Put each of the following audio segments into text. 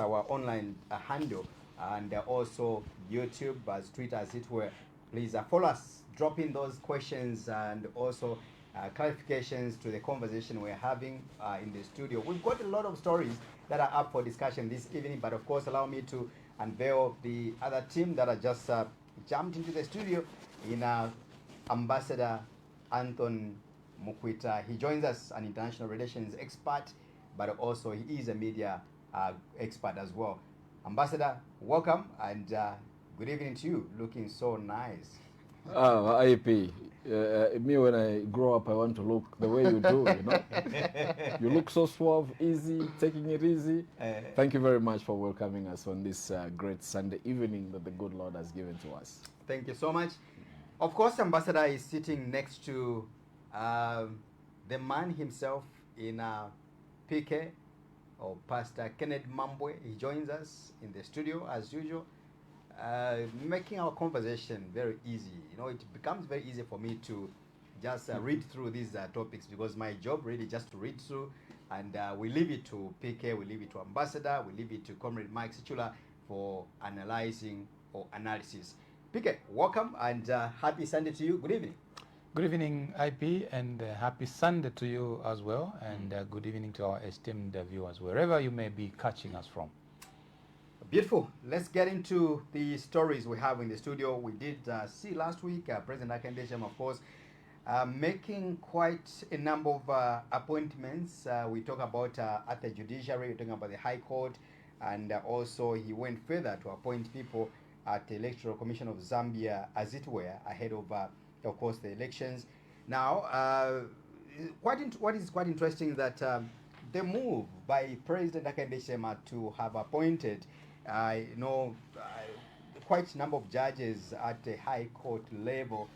our online handle, and also YouTube as Twitter as it were. Please follow us, drop in those questions and also clarifications to the conversation we're having in the studio. We've got a lot of stories that are up for discussion this evening, but of course allow me to unveil the other team that are just jumped into the studio in Ambassador Anton Mukwita. He joins us, an international relations expert, but also he is a media expert as well. Ambassador, welcome, and good evening to you. Looking so nice. IAP. Me, when I grow up, I want to look the way you do, you know. You look so suave, easy, taking it easy. Thank you very much for welcoming us on this great Sunday evening that the good Lord has given to us. Thank you so much. Of course, Ambassador is sitting next to the man himself in PK, or Pastor Kenneth Mambwe. He joins us in the studio as usual, making our conversation very easy. You know, it becomes very easy for me to just read through these topics, because my job really just to read through, and we leave it to PK, we leave it to Ambassador, we leave it to Comrade Mike Sichula for analyzing or analysis. PK, welcome, and happy Sunday to you. Good evening. Good evening, IP, and happy Sunday to you as well, and good evening to our esteemed viewers, wherever you may be catching us from. Beautiful. Let's get into the stories we have in the studio. We did see last week President Akandesham, of course, making quite a number of appointments. We talk about at the Judiciary, we're talking about the High Court, and also he went further to appoint people at the Electoral Commission of Zambia, as it were, ahead of course, the elections. Now, what is quite interesting that the move by President Akandeshama to have appointed, quite a number of judges at the High Court level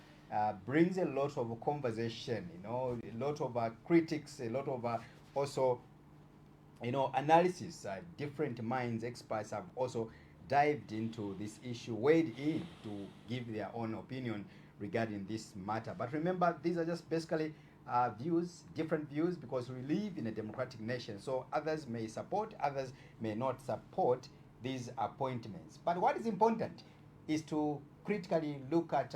brings a lot of conversation. You know, a lot of critics, a lot of also, analysis. Different minds, experts have also dived into this issue, weighed in to give their own opinion regarding this matter. But remember, these are just basically views, different views, because we live in a democratic nation. So others may support, others may not support these appointments. But what is important is to critically look at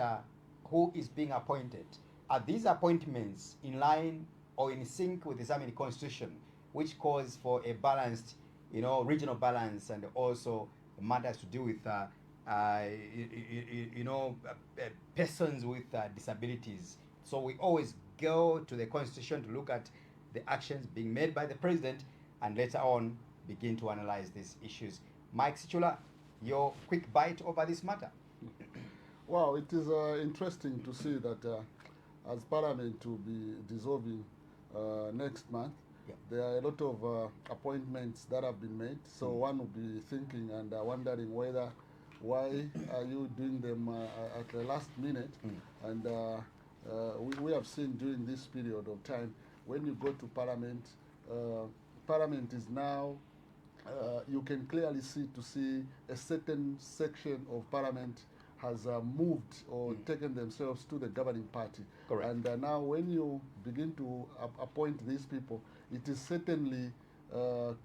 who is being appointed. Are these appointments in line or in sync with the Zambian constitution, which calls for a balanced, regional balance, and also matters to do with persons with disabilities. So we always go to the constitution to look at the actions being made by the president, and later on begin to analyze these issues. Mike Sichula, your quick bite over this matter. Well, it is interesting to see that as Parliament to be dissolving next month, there are a lot of appointments that have been made. So one will be thinking and wondering why are you doing them at the last minute? And we have seen during this period of time, when you go to Parliament, Parliament is now, you can clearly see a certain section of Parliament has moved or taken themselves to the governing party. Correct. And now when you begin to appoint these people, it is certainly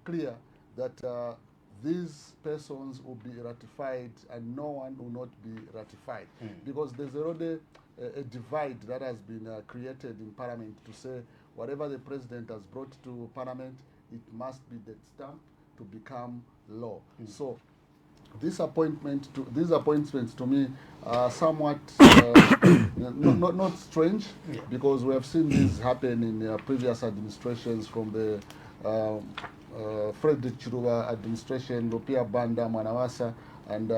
clear that these persons will be ratified and no one will not be ratified. Because there's already a divide that has been created in Parliament to say whatever the president has brought to Parliament, it must be that stamp to become law. So these appointments to me are somewhat not strange, because we have seen this happen in previous administrations, from the Frederick Chiruba administration, Rupia Banda Manawasa, and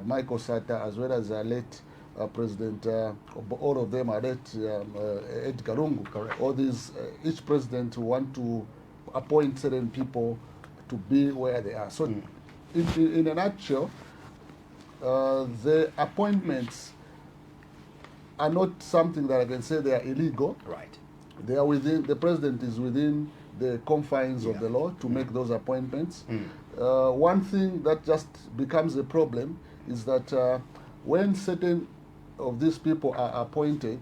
Michael Sata, as well as late President, all of them are late, Edgar Lungu. Correct. All these, each president want to appoint certain people to be where they are. So in a nutshell, the appointments are not something that I can say they are illegal. Right. They are within, the president is within the confines of the law to make those appointments. One thing that just becomes a problem is that when certain of these people are appointed,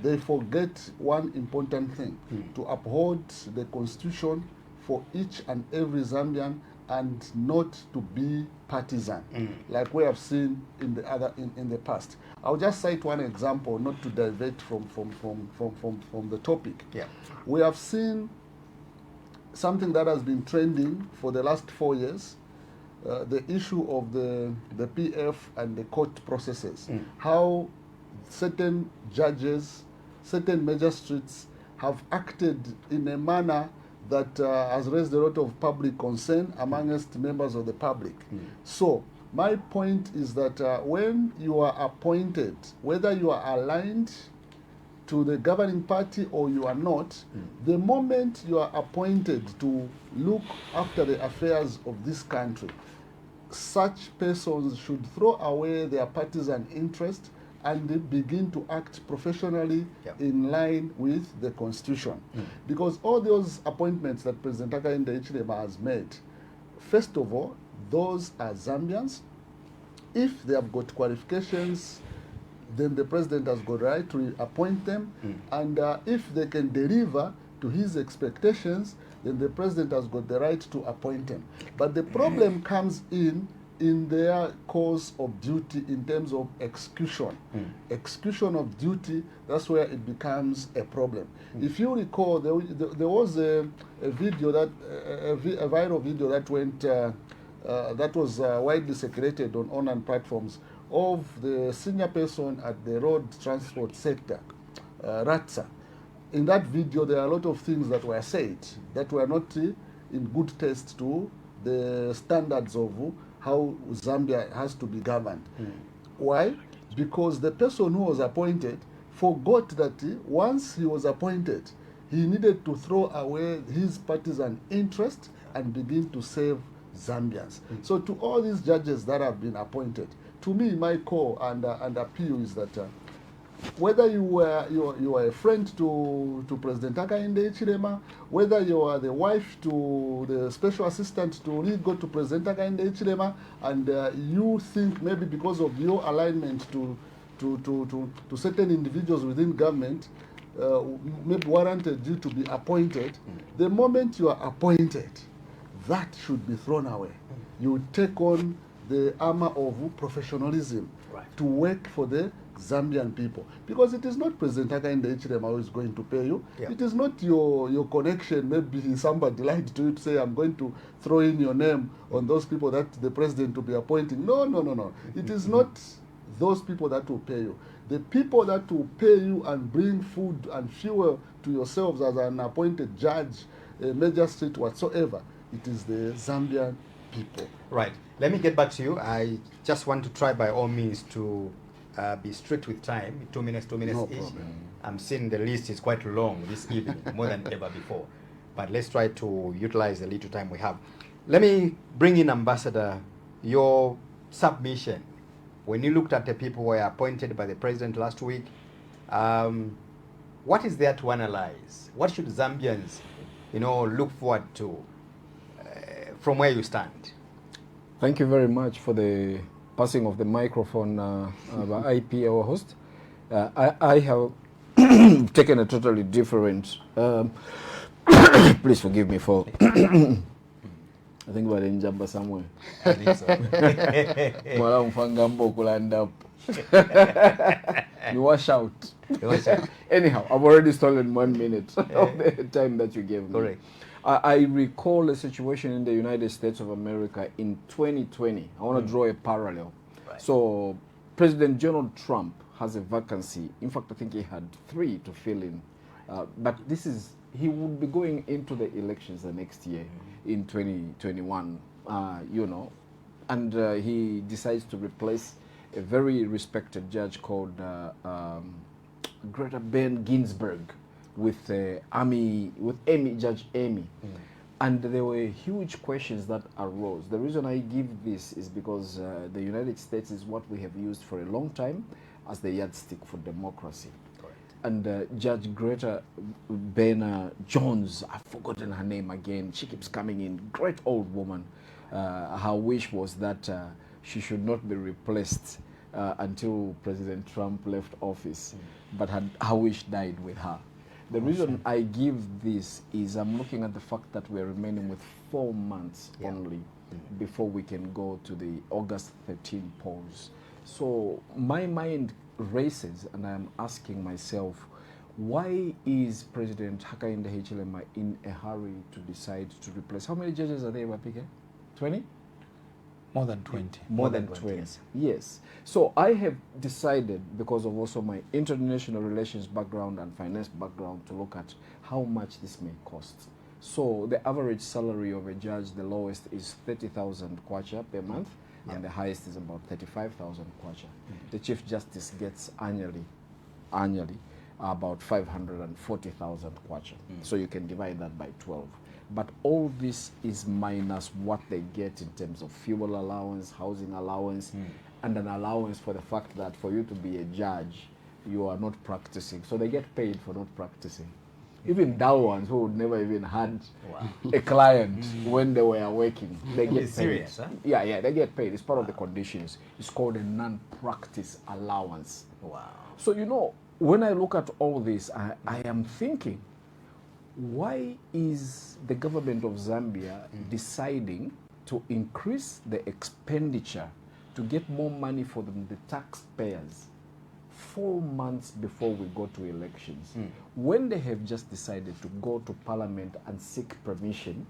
they forget one important thing, to uphold the constitution for each and every Zambian and not to be partisan, like we have seen in the past. I'll just cite one example, not to divert from the topic. Yeah. We have seen something that has been trending for the last 4 years, the issue of the PF and the court processes, how certain judges, certain magistrates have acted in a manner that has raised a lot of public concern amongst members of the public. So my point is that when you are appointed, whether you are aligned to the governing party or you are not, the moment you are appointed to look after the affairs of this country, such persons should throw away their partisan interest and begin to act professionally in line with the Constitution. Because all those appointments that President Hakainde Hichilema has made, first of all, those are Zambians. If they have got qualifications, then the president has got right to appoint them. And if they can deliver to his expectations, then the president has got the right to appoint them. But the problem comes in their course of duty in terms of execution. Execution of duty, that's where it becomes a problem. If you recall, there was a video that, a viral video that went, that was widely circulated on online platforms of the senior person at the road transport sector, Ratsa. In that video, there are a lot of things that were said that were not in good taste to the standards of how Zambia has to be governed. Why? Because the person who was appointed forgot that once he was appointed, he needed to throw away his partisan interest and begin to save Zambians. So to all these judges that have been appointed, to me, my call and appeal is that whether you are a friend to President Hakainde Hichilema, whether you are the wife to the special assistant to legal to President Hakainde Hichilema, and you think maybe because of your alignment to certain individuals within government, maybe warranted you to be appointed, the moment you are appointed, that should be thrown away. You take on the armor of professionalism to work for the Zambian people, because it is not President Hakainde Hichilema who is going to pay you. It is not your connection. Maybe somebody lied to you to say, I'm going to throw in your name on those people that the president will be appointing. No. It is not those people that will pay you. The people that will pay you and bring food and fuel to yourselves as an appointed judge, magistrate, whatsoever, it is the Zambian people. Right. Let me get back to you. I just want to try by all means to be strict with time. 2 minutes No each. problem. I'm seeing the list is quite long this evening, more than ever before. But let's try to utilize the little time we have. Let me bring in Ambassador, your submission. When you looked at the people who were appointed by the president last week, what is there to analyze? What should Zambians, look forward to from where you stand? Thank you very much for the passing of the microphone by IP, our host. I have taken a totally different... please forgive me for... I think we're in Jamba somewhere. I think so. You wash out. Anyhow, I've already stolen 1 minute of the time that you gave me. Correct. I recall a situation in the United States of America in 2020. I want to draw a parallel. Right. So President Donald Trump has a vacancy. In fact, I think he had 3 to fill in. But he would be going into the elections the next year in 2021, and he decides to replace a very respected judge called Greta Ben Ginsburg with Judge Amy. And there were huge questions that arose. The reason I give this is because the United States is what we have used for a long time as the yardstick for democracy. And Judge Greta Ben Jones, I've forgotten her name again. She keeps coming in. Great old woman. Her wish was that she should not be replaced until President Trump left office. But her wish died with her. The reason I give this is I'm looking at the fact that we're remaining with 4 months only before we can go to the August 13 polls. So my mind races and I'm asking myself, why is President Hakainde Hichilema in a hurry to decide to replace? How many judges are there, Wapike? 20? More than 20. More than 20. Yes. So I have decided, because of also my international relations background and finance background, to look at how much this may cost. So the average salary of a judge, the lowest is 30,000 kwacha per month, and the highest is about 35,000 kwacha. The Chief Justice gets annually about 540,000 kwacha. So you can divide that by 12. But all this is minus what they get in terms of fuel allowance, housing allowance, and an allowance for the fact that for you to be a judge, you are not practicing. So they get paid for not practicing. Even dull ones who would never even had a client when they were working, they get paid. Serious, huh? Yeah, they get paid. It's part of the conditions. It's called a non-practice allowance. Wow. So, you know, when I look at all this, I am thinking, why is the government of Zambia deciding to increase the expenditure to get more money for them, the taxpayers, 4 months before we go to elections, when they have just decided to go to Parliament and seek permission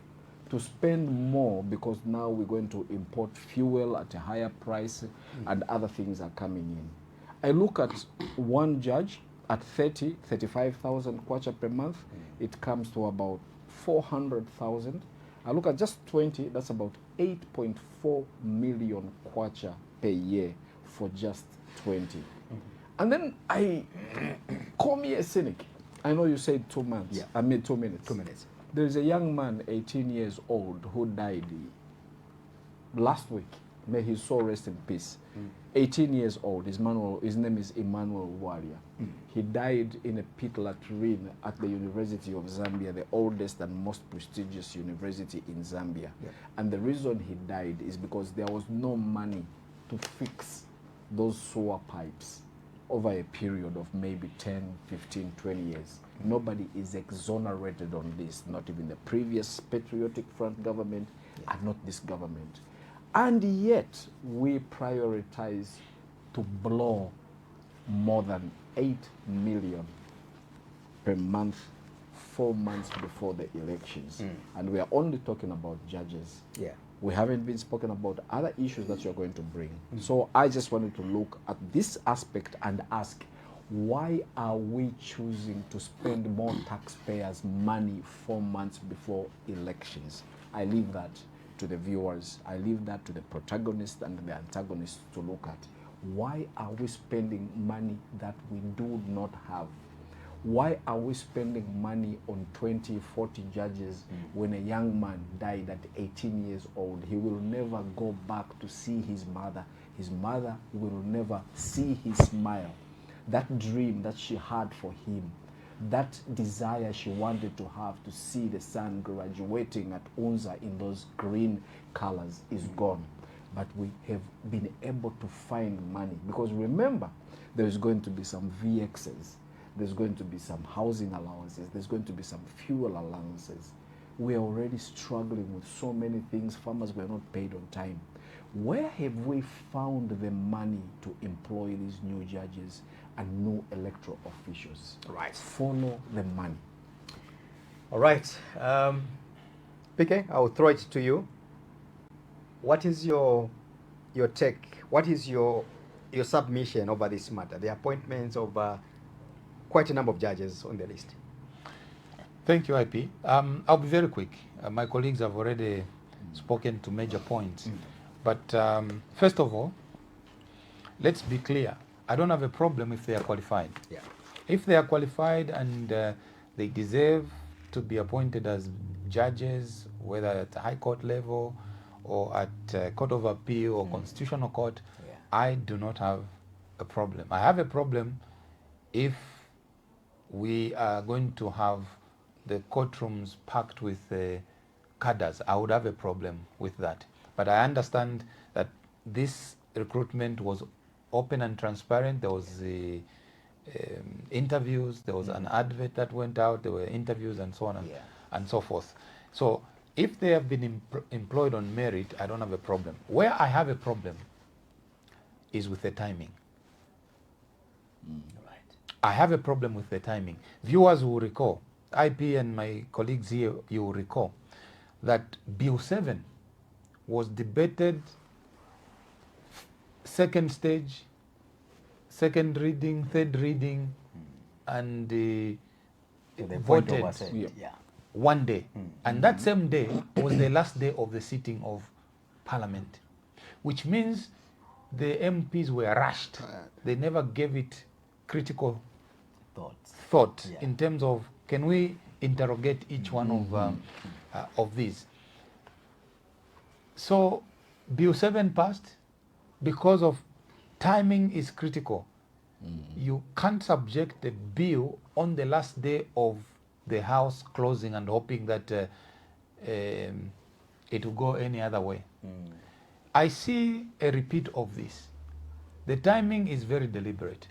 to spend more because now we're going to import fuel at a higher price and other things are coming in? I look at one judge at 35,000 kwacha per month, it comes to about 400,000. I look at just 20, that's about 8.4 million kwacha per year for just 20. And then call me a cynic. I know you said 2 months. Yeah. I mean 2 minutes. 2 minutes. There's a young man, 18 years old, who died last week. May his soul rest in peace. 18 years old. His name is Emmanuel Walia. He died in a pit latrine at the University of Zambia, the oldest and most prestigious university in Zambia. Yeah. And the reason he died is because there was no money to fix those sewer pipes over a period of maybe 10, 15, 20 years. Nobody is exonerated on this, not even the previous Patriotic Front government and not this government. And yet, we prioritize to blow more than 8 million per month, 4 months before the elections. And we are only talking about judges. Yeah. We haven't been spoken about other issues that you're going to bring. So I just wanted to look at this aspect and ask, why are we choosing to spend more taxpayers' money 4 months before elections? I leave that to the viewers. I leave that to the protagonist and the antagonist to look at. Why are we spending money that we do not have? Why are we spending money on 20, 40 judges when a young man died at 18 years old? He will never go back to see his mother. His mother will never see his smile. That dream that she had for him, that desire she wanted to have to see the son graduating at UNZA in those green colors is gone. But we have been able to find money, because remember, there's going to be some VXs, there's going to be some housing allowances, there's going to be some fuel allowances. We are already struggling with so many things. Farmers were not paid on time. Where have we found the money to employ these new judges and new electoral officials? Right. Follow the money. All right. PK, I'll throw it to you. What is your take? What is your submission over this matter? The appointments of quite a number of judges on the list. Thank you, IP. I'll be very quick. My colleagues have already spoken to major points. But first of all, let's be clear. I don't have a problem if they are qualified. Yeah. If they are qualified and they deserve to be appointed as judges, whether at the High Court level or at Court of Appeal or Constitutional Court, I do not have a problem. I have a problem if we are going to have the courtrooms packed with cadres. I would have a problem with that. But I understand that this recruitment was open and transparent. There was interviews, there was an advert that went out, there were interviews and so on and so forth. So If they have been employed on merit, I don't have a problem. Where I have a problem is with the timing. Right. I have a problem with the timing. Viewers will recall, IP and my colleagues here, you will recall, that Bill 7 was debated second stage, second reading, third reading, and To the point voted of assent. Yeah. Yeah. one day. And that same day was the last day of the sitting of Parliament, which means the MPs were rushed. They never gave it critical thought Yeah. in terms of, can we interrogate each one of these. So Bill 7 passed because of timing is critical. You can't subject the bill on the last day of the House closing and hoping that it will go any other way. I see a repeat of this. The timing is very deliberate.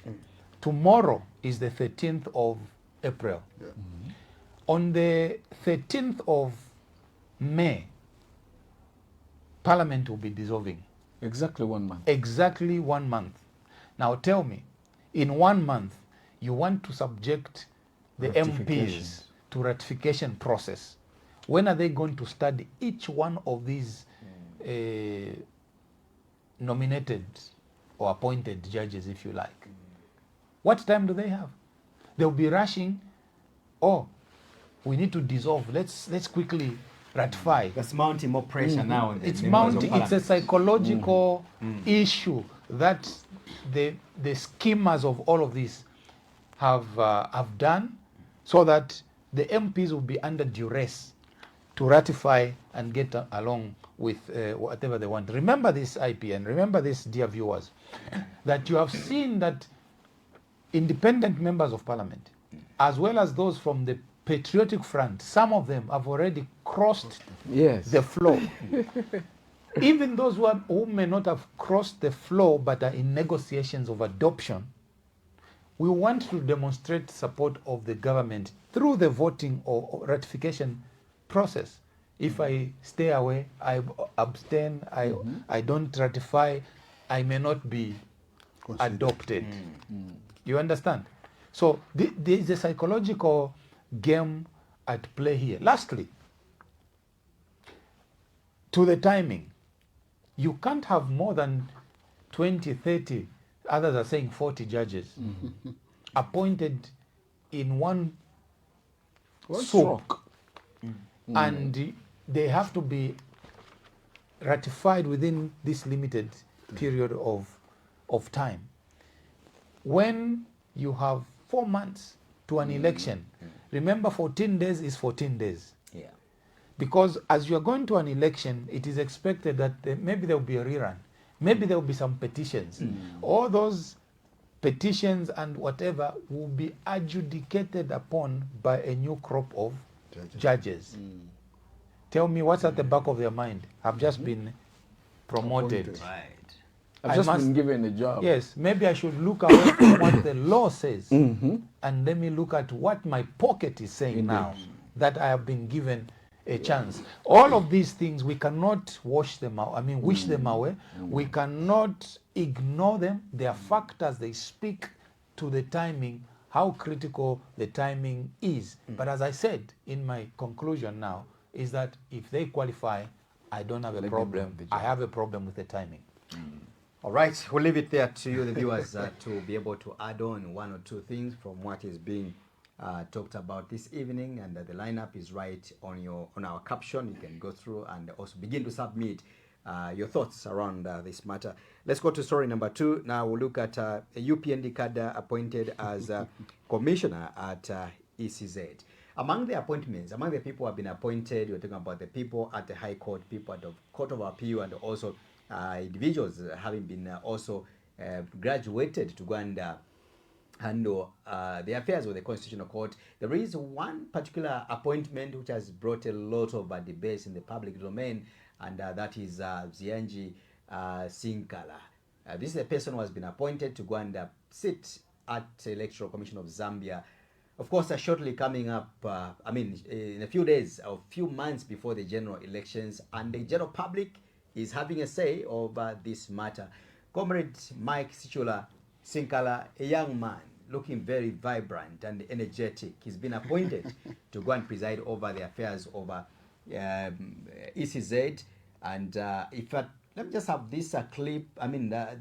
Tomorrow is the 13th of April. Yeah. On the 13th of May, Parliament will be dissolving. Exactly 1 month. Exactly 1 month. Now tell me, in 1 month, you want to subject the Ratification. MPs to ratification process. When are they going to study each one of these nominated or appointed judges, if you like? What time do they have? They'll be rushing. Oh, we need to dissolve. Let's quickly ratify. That's mounting more pressure now on the It's members of mounting. It's a Parliament. psychological issue that the schemers of all of this have done, so that the MPs will be under duress to ratify and get along with whatever they want. Remember this, IPN. Remember this, dear viewers, that you have seen that independent members of Parliament, as well as those from the Patriotic Front, some of them have already crossed Yes. the floor. Even those who may not have crossed the floor but are in negotiations of adoption, we want to demonstrate support of the government through the voting or ratification process. If I stay away, I abstain, I don't ratify, I may not be Considered. adopted. You understand? So there is a psychological game at play here. Lastly, to the timing, you can't have more than 20, 30, others are saying 40 judges appointed in one stroke. And they have to be ratified within this limited period of time. When you have 4 months to an election, remember 14 days is 14 days. Yeah. Because as you are going to an election, it is expected that maybe there will be a rerun. Maybe there will be some petitions. All those petitions and whatever will be adjudicated upon by a new crop of judges. Tell me what's at the back of their mind. I've just been promoted. Appointed. Right. I've just been given a job. Yes, maybe I should look away from what the law says and let me look at what my pocket is saying now, that I have been given a chance. All of these things, we cannot wash them out. I mean, wish them away. We cannot ignore them. They are factors. They speak to the timing, how critical the timing is. But as I said in my conclusion now, is that if they qualify, I don't have a them problem. have the I job. have a problem with the timing. All right, we'll leave it there to you, the viewers, to be able to add on 1 or 2 things from what is being talked about this evening, and the lineup is right on our caption. You can go through and also begin to submit your thoughts around this matter. Let's go to story number 2. Now we'll look at a UPND cadre appointed as commissioner at ECZ. Among the appointments, among the people who have been appointed, we're talking about the people at the High Court, people at the Court of Appeal, and also individuals having been also graduated to go and handle the affairs of the Constitutional Court. There is one particular appointment which has brought a lot of debates in the public domain, and that is Zianji Sinkala. This is a person who has been appointed to go and sit at the Electoral Commission of Zambia Of course, shortly coming up, in a few days or few months before the general elections, and the general public is having a say over this matter. Comrade Mike Sichula Sinkala, a young man looking very vibrant and energetic, he's been appointed to go and preside over the affairs over ECZ. And let me just have this clip, a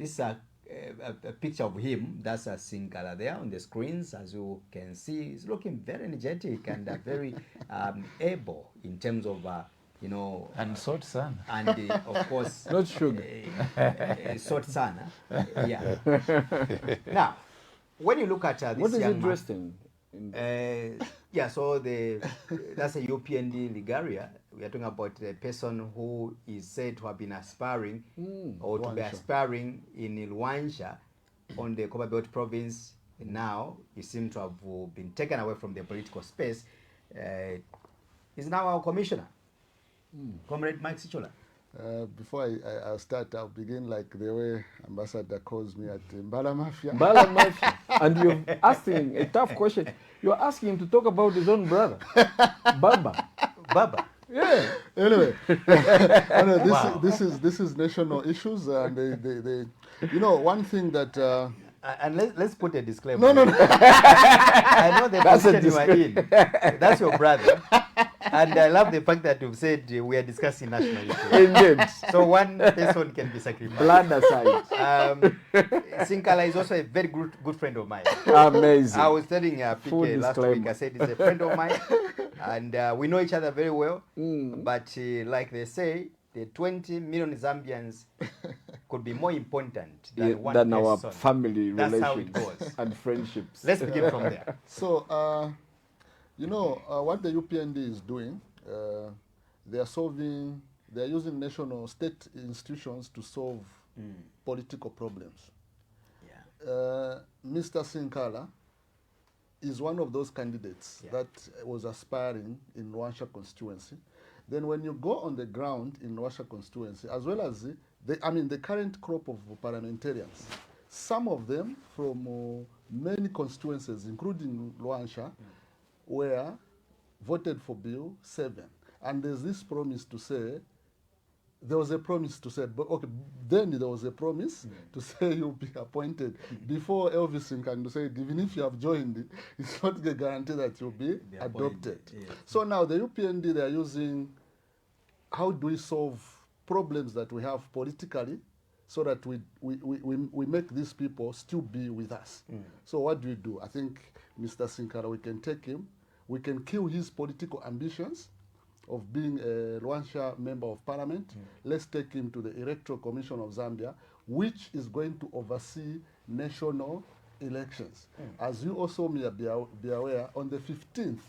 picture of him. That's a Sinkala there on the screens. As you can see, he's looking very energetic and very able in terms of, And salt sun. and of course, Not sugar. salt sun. Yeah. Now, when you look at this What is young it dressed in? yeah, so that's a UPND Ligaria. We are talking about a person who is said to have been aspiring or to be aspiring in Luanja on the Copper Belt province. Now he seems to have been taken away from the political space. He's now our commissioner, Comrade Mike Sichula. Before I start, I'll begin like the way Ambassador calls me at Mbala Mafia. Bala Mafia. And you're asking a tough question. You're asking him to talk about his own brother, Baba. Baba. Yeah. Anyway, Wow. this is national issues, and they one thing that And let's put a disclaimer. no. I know the That's a position you are in. That's your brother. And I love the fact that you've said we are discussing national issues. Indeed. So one person can be sacrificed. Blood aside. Sinkala is also a very good friend of mine. Amazing. I was telling Full PK last disclaimer. week, I said he's a friend of mine. And we know each other very well. But like they say, the 20 million Zambians could be more important than Yeah, one than our person. family That's how relations it goes. and friendships. Let's begin from there. So, what the UPND is doing, they are using national state institutions to solve political problems. Yeah. Mr. Sinkala is one of those candidates that was aspiring in Luansha constituency. Then when you go on the ground in Luansha constituency, as well as the current crop of parliamentarians, some of them from many constituencies, including Luansha, were voted for Bill 7. And there's this promise to say, there was a promise to say, but okay, then there was a promise to say you'll be appointed before Elvis can say, even if you have joined it, it's not a guarantee that you'll be adopted. Yes. So now the UPND, they are using, how do we solve problems that we have politically so that we make these people still be with us. So what do we do? I think Mr. Sinkara, we can take him, we can kill his political ambitions of being a Luansha member of parliament. Let's take him to the Electoral Commission of Zambia, which is going to oversee national elections. As you also may be aware, on the 15th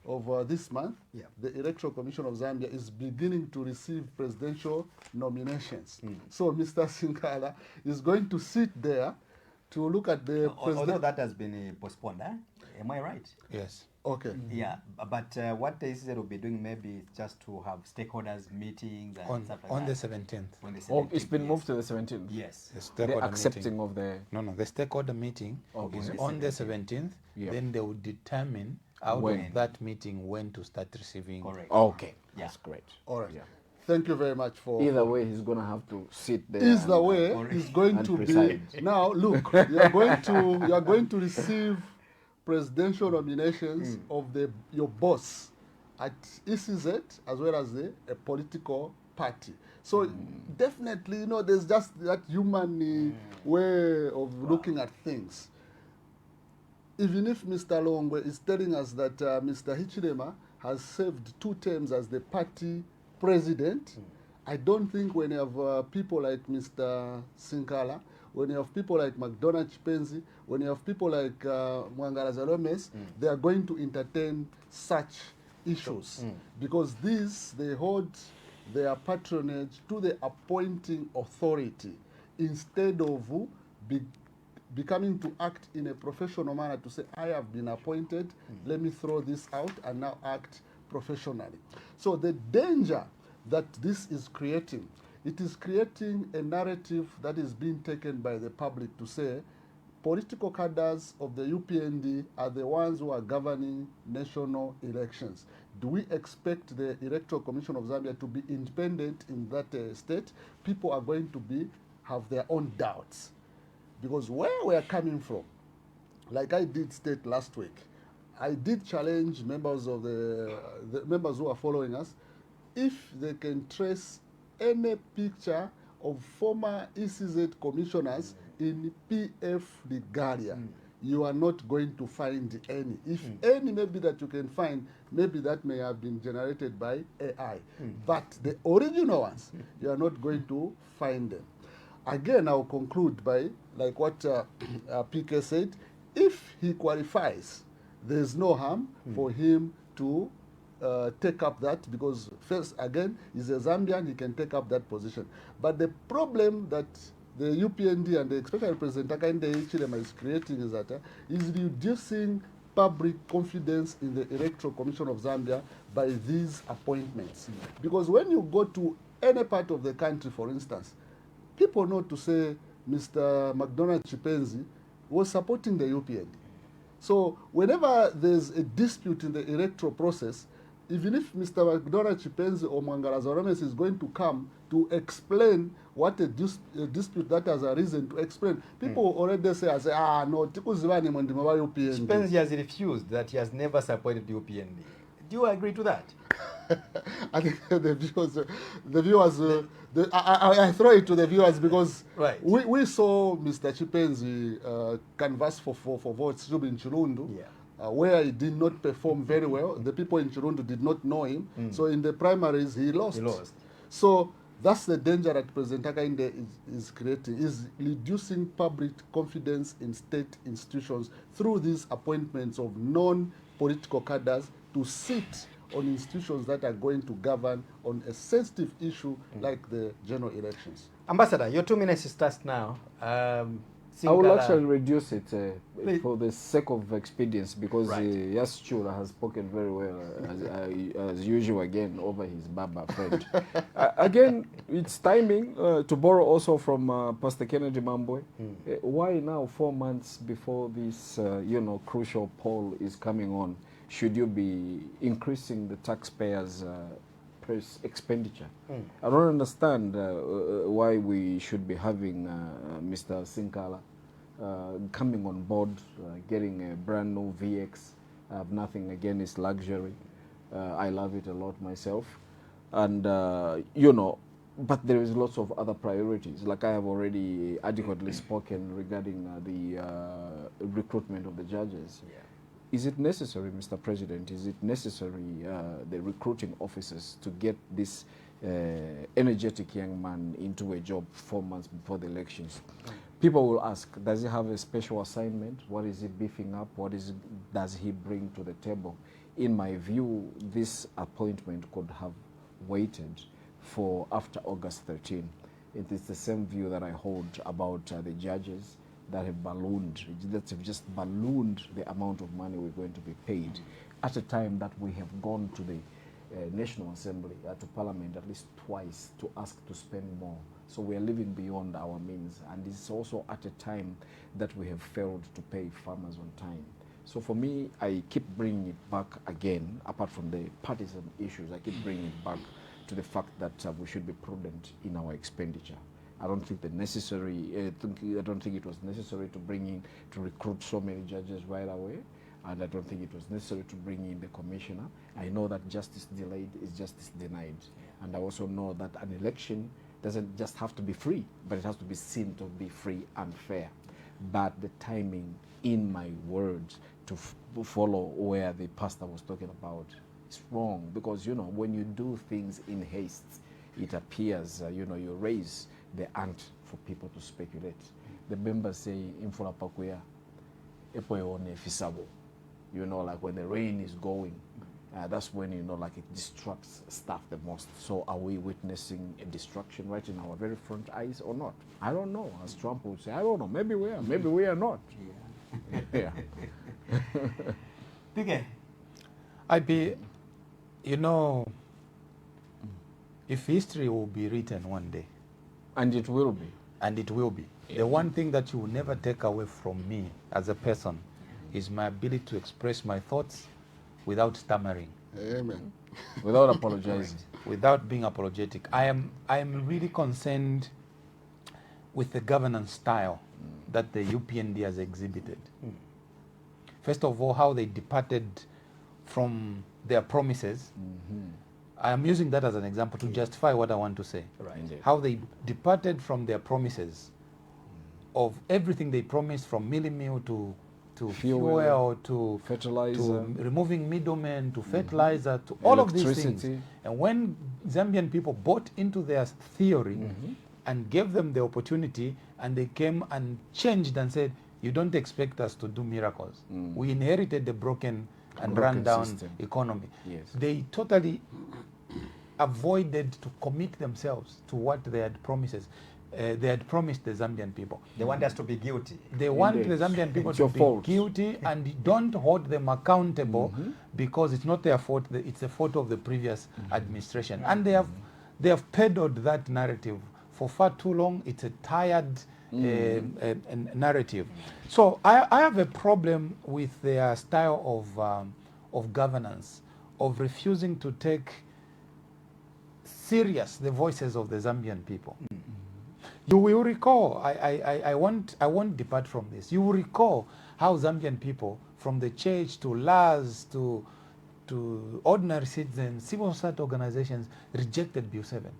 of this month, the Electoral Commission of Zambia is beginning to receive presidential nominations. So Mr. Sinkala is going to sit there to look at the Although that has been postponed, am I right? Yes. Okay. Yeah, but what the ECZ will be doing maybe just to have stakeholders meetings and stuff like On that. the 17th. On the Oh, it's 17th, been yes. moved to the 17th. Yes. The The stakeholder accepting meeting. of the... No, the stakeholder meeting Okay. is On on the the 17th. Yeah. Then they will determine out When. of that meeting when to start receiving. Correct. Okay, Yeah. that's great. All right. Yeah. Thank you very much for... Either way, he's going to have to sit there. Either and- way is going and to preside. be... Now, look, you are going to receive presidential nominations of your boss at ECZ as well as a political party. So definitely, there's just that human way of looking at things. Even if Mr. Longwe is telling us that Mr. Hichilema has served 2 terms as the party president, I don't think when you have people like Mr. Sinkala, when you have people like McDonald Chipenzi, when you have people like Mwangala Zalomes, they are going to entertain such issues. Because they hold their patronage to the appointing authority instead of becoming to act in a professional manner to say, I have been appointed, let me throw this out and now act professionally. So the danger that this is creating, it is creating a narrative that is being taken by the public to say political cadres of the UPND are the ones who are governing national elections. Do we expect the Electoral Commission of Zambia to be independent in that state? People are going to have their own doubts. Because where we are coming from, like I did state last week, I did challenge members of the members who are following us, if they can trace any picture of former ECZ commissioners in PF Regalia, you are not going to find any. If any maybe that you can find, maybe that may have been generated by AI. But the original ones, you are not going to find them. Again, I'll conclude by, like what PK said, if he qualifies, there's no harm for him to take up that, because first, again, he's a Zambian, he can take up that position. But the problem that the UPND and the Special Representative Hakainde Hichilema is creating is that is reducing public confidence in the Electoral Commission of Zambia by these appointments. Because when you go to any part of the country, for instance, people know to say Mr. McDonald Chipenzi was supporting the UPND. So whenever there's a dispute in the electoral process, even if Mr. McDonald Chipenzi or Mwangala Zoromes is going to come to explain what a dispute that has arisen, to explain, people already say, no, tikuzivani mwandima wa UPND. Chipenzi has refused that he has never supported the UPND. Do you agree to that? I think the viewers, I throw it to the viewers because we saw Mr. Chipenzi canvass for votes in Chirundu, where he did not perform very well. The people in Chirundu did not know him. So in the primaries, he lost. So that's the danger that President Hakainde is creating, is reducing public confidence in state institutions through these appointments of non-political cadres to sit on institutions that are going to govern on a sensitive issue like the general elections. Ambassador, your 2 minutes starts now. I will actually reduce it for the sake of expedience, because Yas Chura has spoken very well, as usual, again, over his Baba friend. Again, it's timing to borrow also from Pastor Kennedy Mamboy. Why now, 4 months before this crucial poll is coming on, should you be increasing the taxpayers' expenditure? I don't understand why we should be having Mr. Sinkala coming on board, getting a brand new VX. I have nothing against luxury. I love it a lot myself. And, but there is lots of other priorities. Like I have already adequately spoken regarding the recruitment of the judges. Is it necessary, Mr. President, is it necessary, the recruiting officers, to get this energetic young man into a job 4 months before the elections? People will ask, does he have a special assignment? What is he beefing up? Does he bring to the table? In my view, this appointment could have waited for after August 13. It is the same view that I hold about the judges that have just ballooned the amount of money we're going to be paid at a time that we have gone to the National Assembly, to Parliament at least twice to ask to spend more. So we are living beyond our means, and it's also at a time that we have failed to pay farmers on time. So for me, I keep bringing it back again, apart from the partisan issues, I keep bringing it back to the fact that we should be prudent in our expenditure. I don't think I don't think it was necessary to recruit so many judges right away, and I don't think it was necessary to bring in the commissioner. I know that justice delayed is justice denied, and I also know that an election doesn't just have to be free, but it has to be seen to be free and fair. But the timing, in my words, to follow where the pastor was talking about, is wrong, because when you do things in haste, it appears you raise the ant for people to speculate. The members say, "Infula pakuya, epoeone fisabo." Like when the rain is going, that's when like it distracts staff the most. So are we witnessing a destruction right in our very front eyes or not? I don't know. As Trump would say, I don't know. Maybe we are. Maybe we are not. Yeah. If history will be written one day, and it will be, and it will be. The one thing that you will never take away from me as a person is my ability to express my thoughts without stammering. Amen. Without apologizing. Without being apologetic. I am really concerned with the governance style that the UPND has exhibited. First of all, how they departed from their promises. I am using that as an example to justify what I want to say. Right. How they departed from their promises of everything they promised, from meal to fuel to fertilizer, to removing middlemen, to fertilizer, to all of these things. And when Zambian people bought into their theory and gave them the opportunity, and they came and changed and said, you don't expect us to do miracles. We inherited the broken and run down economy. Yes. They totally avoided to commit themselves to what they had promises. They had promised the Zambian people. They want us to be guilty. They want the Zambian people to be guilty, and don't hold them accountable because it's not their fault. It's the fault of the previous administration, and they have peddled that narrative for far too long. It's a tired narrative. So I have a problem with their style of governance, of refusing to take serious the voices of the Zambian people. You will recall, I won't depart from this. You will recall how Zambian people, from the church to LAS to ordinary citizens, civil society organizations, rejected Bill 7.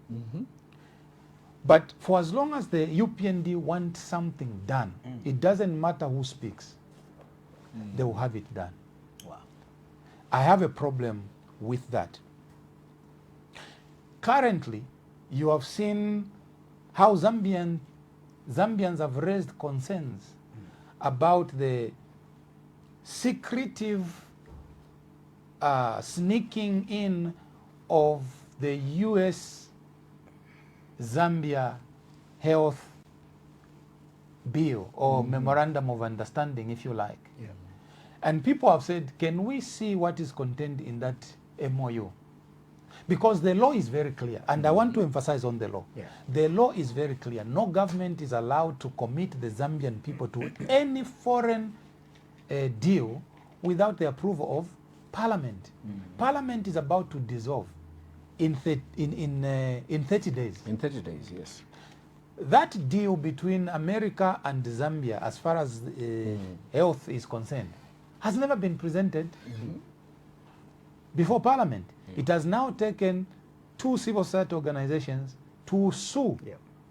But for as long as the UPND want something done, it doesn't matter who speaks. They will have it done. Wow. I have a problem with that. Currently, you have seen how Zambians have raised concerns about the secretive sneaking in of the US Zambia health bill or memorandum of understanding, if you like. Yeah. And people have said, can we see what is contained in that MOU? Because the law is very clear, and I want to emphasize on the law. Yeah. The law is very clear. No government is allowed to commit the Zambian people to any foreign deal without the approval of Parliament. Parliament is about to dissolve in 30 days. In 30 days, yes. That deal between America and Zambia, as far as health is concerned, has never been presented before Parliament. It has now taken 2 civil society organizations to sue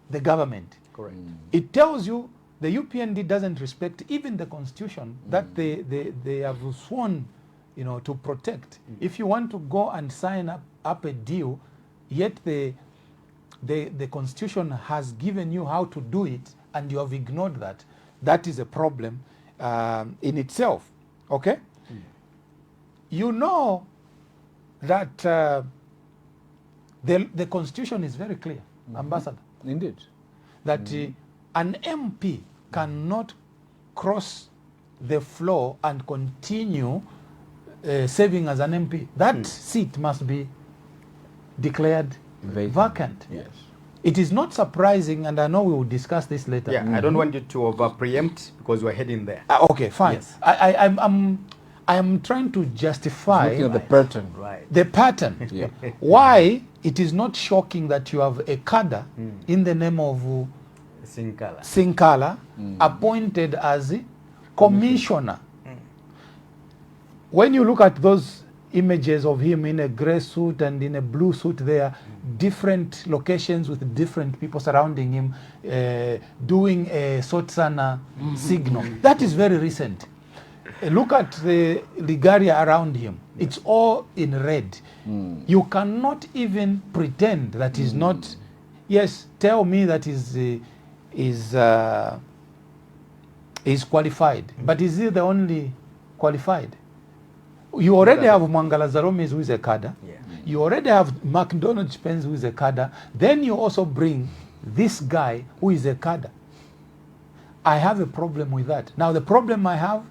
the government. Correct. It tells you the UPND doesn't respect even the constitution that they have sworn, to protect. If you want to go and sign up a deal, yet the constitution has given you how to do it, and you have ignored that, that is a problem in itself. Okay? You know that the constitution is very clear, Ambassador. Indeed. That an MP cannot cross the floor and continue serving as an MP. That seat must be declared vacant. Yes. It is not surprising, and I know we will discuss this later. Yeah, I don't want you to over-preempt because we're heading there. Okay, fine. Yes. I am trying to justify Looking at the pattern. Right. the pattern. Yeah. Why it is not shocking that you have a cadre in the name of Sinkala. Sinkala appointed as commissioner. When you look at those images of him in a grey suit and in a blue suit there, different locations with different people surrounding him, doing a Sotsana signal. That is very recent. Look at the Ligaria around him. It's all in red. You cannot even pretend that is not. Yes, tell me that is qualified. But is he the only qualified? You already have Mangala Zaromis, who is a cadre. Yeah. You already have McDonald Spence, who is a cadre. Then you also bring this guy who is a cadre. I have a problem with that. Now the problem I have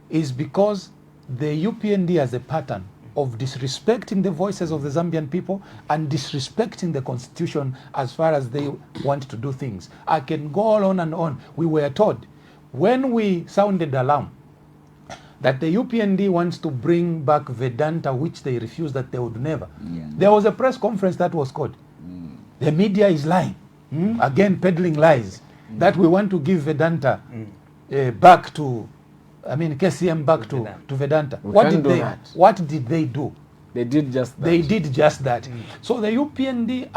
is because the UPND has a pattern of disrespecting the voices of the Zambian people and disrespecting the constitution as far as they want to do things. I can go on and on. We were told when we sounded alarm that the UPND wants to bring back Vedanta, which they refused, that they would never. There was a press conference that was called. The media is lying. Again, peddling lies. That we want to give Vedanta back to, KCM back to Vedanta. What did they do? They did just that. They did just that. So the UPND,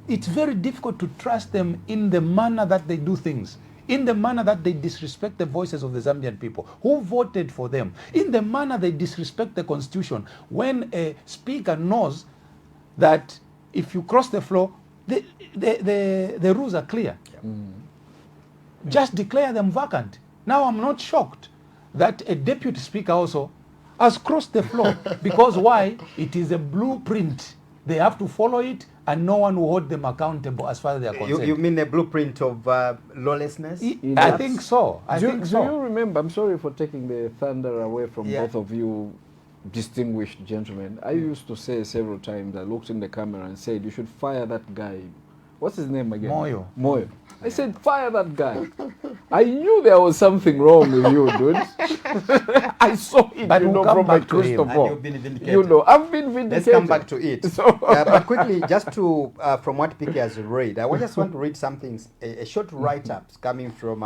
it's very difficult to trust them in the manner that they do things, in the manner that they disrespect the voices of the Zambian people who voted for them, in the manner they disrespect the constitution. When a speaker knows that if you cross the floor, the rules are clear. Just declare them vacant. Now I'm not shocked that a deputy speaker also has crossed the floor. Because why? It is a blueprint. They have to follow it, and no one will hold them accountable as far as they are concerned. You mean a blueprint of lawlessness? I think so. Do you remember, I'm sorry for taking the thunder away from both of you distinguished gentlemen. I used to say several times, I looked in the camera and said, you should fire that guy. What's his name again? Moyo. I said, fire that guy. I knew there was something wrong with you, dude. I saw it, but we'll from my crystal ball. You've been vindicated. I've been vindicated. Let's come back to it. So but quickly, just to, from what Piki has read, I just want to read something, a short write-up coming from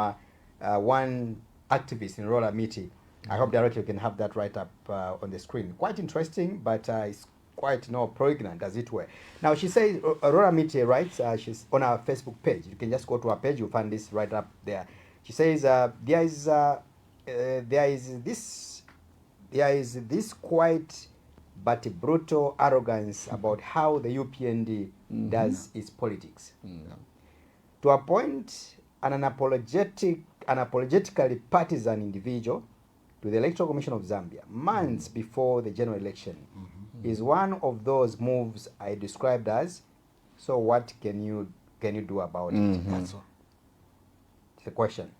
one activist in Rola Miti. I hope directly you can have that write-up on the screen. Quite interesting, but it's quite pregnant, as it were. Now, she says, Aurora Miti writes, she's on our Facebook page. You can just go to our page, you'll find this right up there. She says, there is this quiet but brutal arrogance about how the UPND does its politics. To appoint an unapologetically partisan individual to the Electoral Commission of Zambia months before the general election is one of those moves I described as, so what can you do about it? That's all. The question.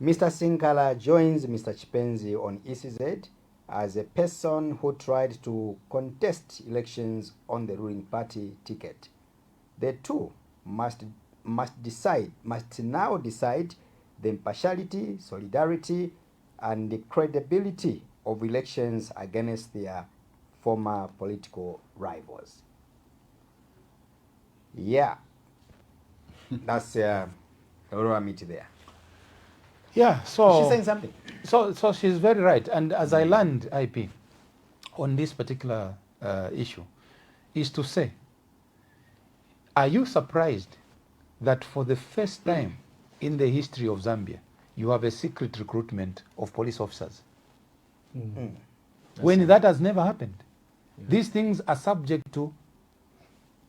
Mr. Sinkala joins Mr. Chipenzi on ECZ as a person who tried to contest elections on the ruling party ticket. The two must now decide the impartiality, solidarity, and the credibility of elections against their former political rivals. Yeah, that's Aurora Miti there. Yeah, so She's saying something. So she's very right. And as I learned, IP, on this particular issue, is to say, are you surprised that for the first time in the history of Zambia, you have a secret recruitment of police officers? When that has never happened. These things are subject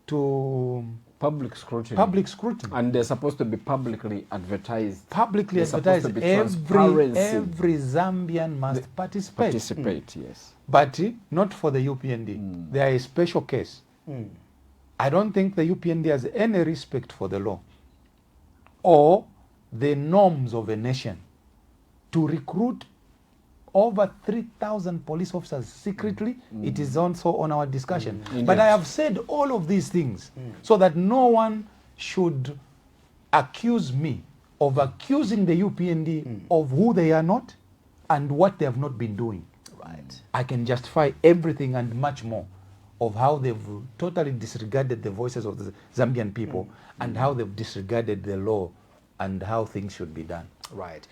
to public scrutiny. And they're supposed to be publicly advertised. Every Zambian must participate. Yes. But not for the UPND. They are a special case. I don't think the UPND has any respect for the law or the norms of a nation to recruit over 3,000 police officers secretly. It is also on our discussion. But I have said all of these things so that no one should accuse me of accusing the UPND of who they are not and what they have not been doing. Right. I can justify everything and much more of how they've totally disregarded the voices of the Zambian people and how they've disregarded the law and how things should be done. Right.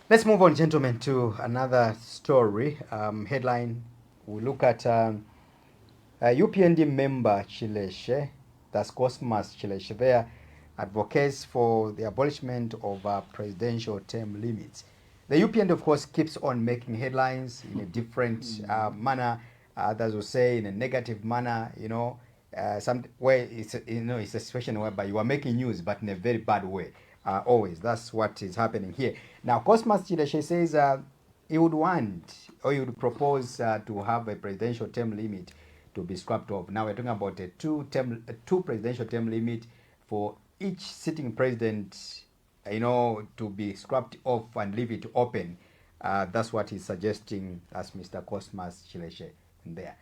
Let's move on, gentlemen, to another story. Headline, we look at UPND member Chileshe, that's Cosmas Chileshe there, advocates for the abolishment of presidential term limits. The UPND, of course, keeps on making headlines in a different manner. Others will say in a negative manner, some way it's it's a situation whereby you are making news, but in a very bad way. Always, that's what is happening here. Now, Cosmas Chileshe says he would want, or he would propose to have a presidential term limit to be scrapped off. Now we're talking about a two presidential term limit for each sitting president, to be scrapped off and leave it open. That's what he's suggesting as Mr. Cosmas Chileshe there.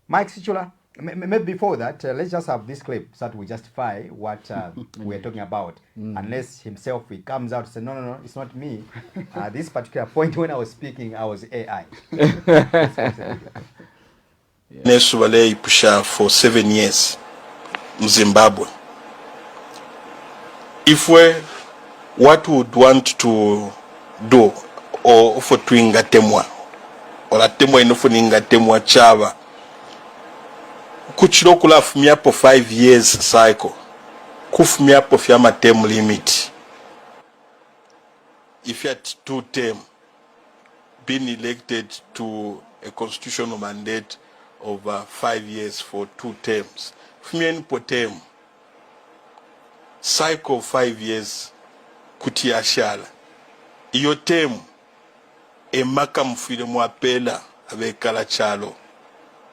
Mike Sichula, maybe before that, let's just have this clip so that we justify what we're talking about. Unless himself, he comes out and says, no, it's not me. This particular point when I was speaking, I was AI. Nesubale Ipusha for 7 years in Zimbabwe. If what we would want to do or for twinga temwa or la temwa inofuninga temwa chava kuchiro kula fumia po 5 years cycle kufumia po fiama term limit. If you had 2 term being elected to a constitutional mandate of 5 years for 2 terms. Fumia po term cycle 5 years kutia shala. Iyo term emaka mfile mwapela abekala chalo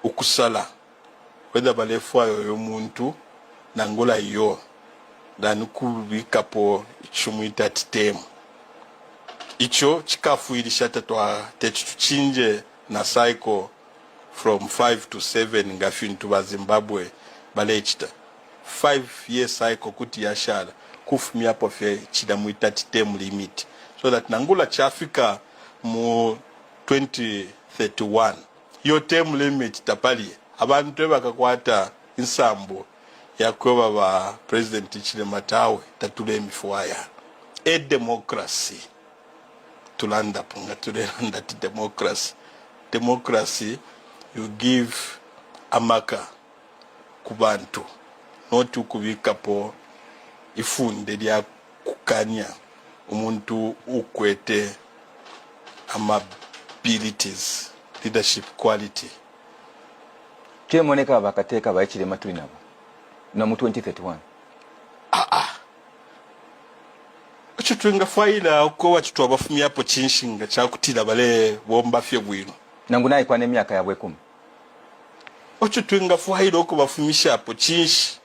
ukusala whether balefwa yo muntu nangola yo dan kubika po chumuita term icho chikafuilisha tatwa tetuchinje na cycle from 5 to 7 ngafintu ba Zimbabwe balechita 5 year cycle kuti yashala kufumia po fe chidamuita term limit so that nangula chafika mu 2031 yo term limit tapali abantu bakakwata insambo yakoba ba president Chilematawe tatule mifuaya democracy tulanda punga tulanda democracy you give amaka kubantu not ukubika po ifunde lya kukanya umuntu ukwete abilities leadership quality chemoneka bakateka bayikirema tuli nabo na mu 2031 Ocho tuinga faila uko wachitwa bafumia po chinshinga cha kutila bale bomba fye bwino nangu nayi kwa nemyaka yabwe 10 ocho tuinga faila uko bafumisha po chinshi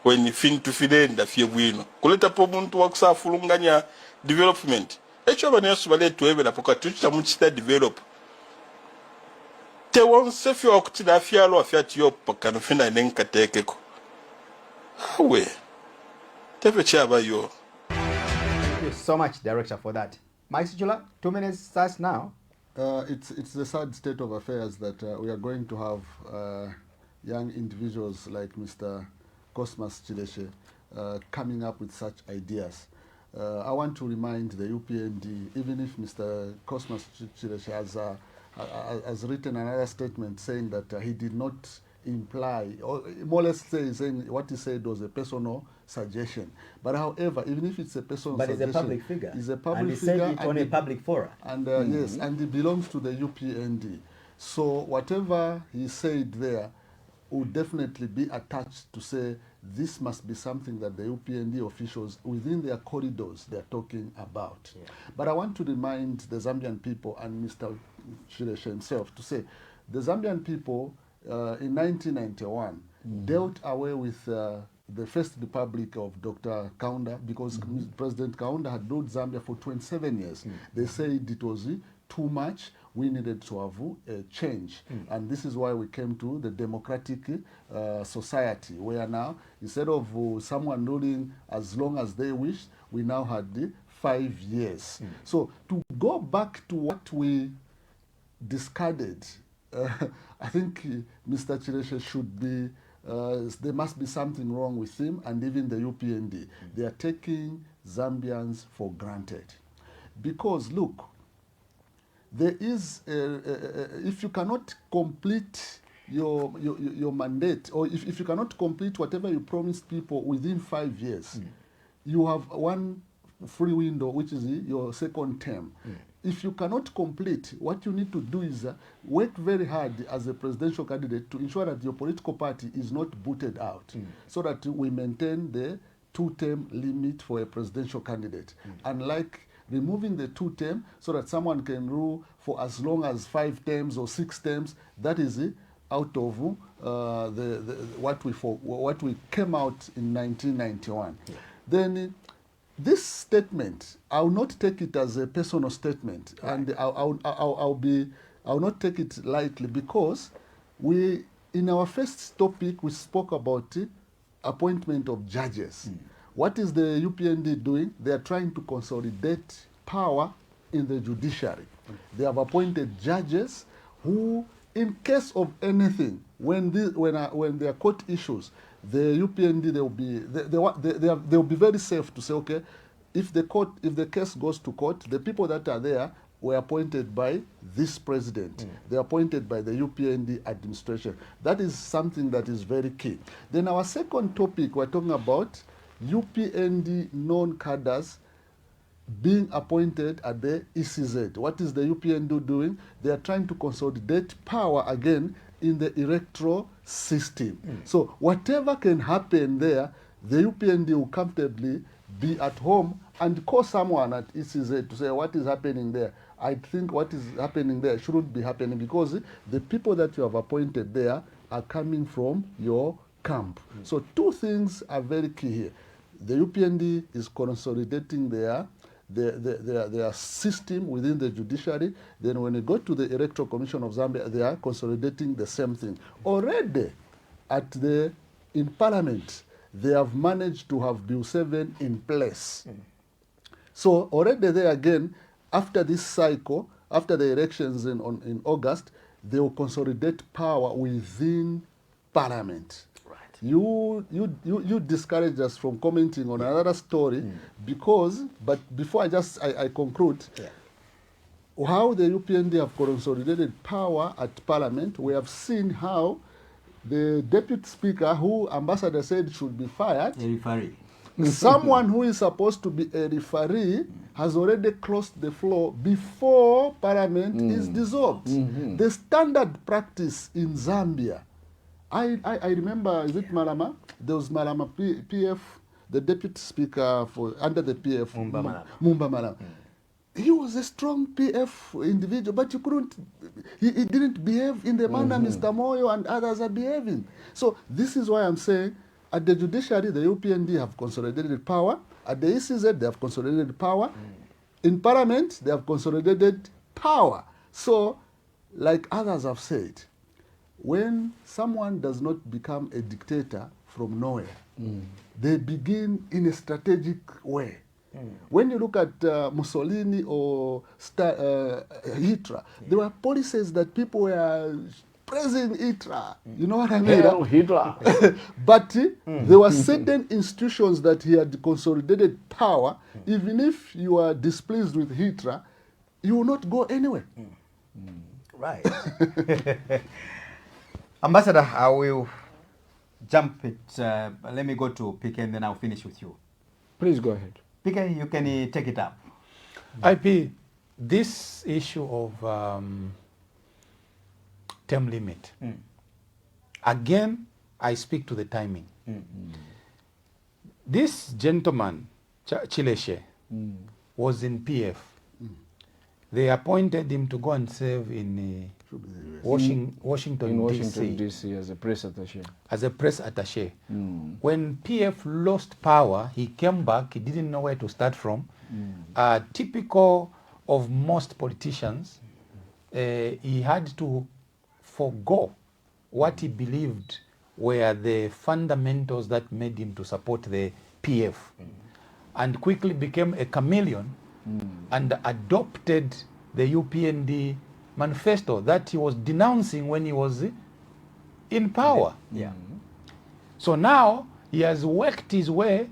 when fintu filenda fye bwino kuleta po muntu wakusafulunganya development echo banesu bale tuwebela poka tuchita muchita develop te wonse fye wakutila afyalo afyati yo poka nufina nenka tekeko awe tefe chaba yo. Thank you so much, Director, for that. Mike Sichula, 2 minutes starts now. It's the sad state of affairs that we are going to have young individuals like Mr. Cosmas Chileshe coming up with such ideas. I want to remind the UPND, even if Mr. Cosmas Chileshe has written another statement saying that he did not imply, or more or less saying what he said was a personal suggestion. But however, even if it's a personal suggestion, But he's a public figure. He's a public and he figure. said it on a public forum. And yes, and it belongs to the UPND. So whatever he said there would definitely be attached to say this must be something that the UPND officials within their corridors they're talking about. Yeah. But I want to remind the Zambian people and Mr. Chileshe himself to say the Zambian people in 1991 dealt away with the first republic of Dr. Kaunda because President Kaunda had ruled Zambia for 27 years. They said it was too much. We needed to have a change. And this is why we came to the democratic society, where now, instead of someone ruling as long as they wish, we now had 5 years. So to go back to what we discarded, I think Mr. Chileshe should be, there must be something wrong with him and even the UPND. They are taking Zambians for granted. Because look, there is, if you cannot complete your mandate, or if you cannot complete whatever you promised people within 5 years, you have one free window, which is your second term. If you cannot complete, what you need to do is work very hard as a presidential candidate to ensure that your political party is not booted out, so that we maintain the 2-term limit for a presidential candidate. Unlike removing the 2-term so that someone can rule for as long as 5 terms or 6 terms, that is out of what we came out in 1991. Then this statement, I will not take it as a personal statement, and I'll not take it lightly, because we in our first topic, we spoke about appointment of judges. What is the UPND doing? They are trying to consolidate power in the judiciary. They have appointed judges who, in case of anything, when there are court issues, the UPND they'll be very safe to say, okay, if the case goes to court, the people that are there were appointed by this president. They're appointed by the UPND administration. That is something that is very key. Then our second topic, we're talking about UPND non-cadres being appointed at the ECZ. What is the UPND doing? They are trying to consolidate power again in the electoral system. So whatever can happen there, the UPND will comfortably be at home and call someone at ECZ to say what is happening there. I think what is happening there shouldn't be happening because the people that you have appointed there are coming from your camp. So two things are very key here. The UPND is consolidating their system within the judiciary. Then when you go to the Electoral Commission of Zambia, they are consolidating the same thing. Already in Parliament, they have managed to have Bill 7 in place. So already there again, after this cycle, after the elections in August, they will consolidate power within Parliament. You discouraged us from commenting on another story but before I conclude, how the UPND have consolidated power at Parliament, we have seen how the Deputy Speaker, who Ambassador said should be fired, A referee. someone who is supposed to be a referee has already closed the floor before Parliament is dissolved. The standard practice in Zambia, I remember, is it Malama? There was Malama PF, the Deputy Speaker under the PF, Mumba Malama. He was a strong PF individual, but he didn't behave in the manner Mr. Moyo and others are behaving. So this is why I'm saying, at the judiciary, the UPND have consolidated power. At the ECZ, they have consolidated power. In Parliament, they have consolidated power. So, like others have said, when someone does not become a dictator from nowhere, they begin in a strategic way. When you look at Mussolini or Hitler, there were policies that people were praising Hitler. You know what I mean? Hail Hitler. But there were certain institutions that he had consolidated power. Even if you are displeased with Hitler, you will not go anywhere. Right. Ambassador, I will jump it. Let me go to PK and then I'll finish with you. Please go ahead. PK, you can take it up. IP, this issue of term limit, again, I speak to the timing. This gentleman, Chileshe, was in PF. They appointed him to go and serve in Washington, D.C. as a press attaché. As a press attaché. When PF lost power, he came back. He didn't know where to start from. Typical of most politicians, he had to forgo what he believed were the fundamentals that made him to support the PF, and quickly became a chameleon and adopted the UPND manifesto that he was denouncing when he was in power. So now he has worked his way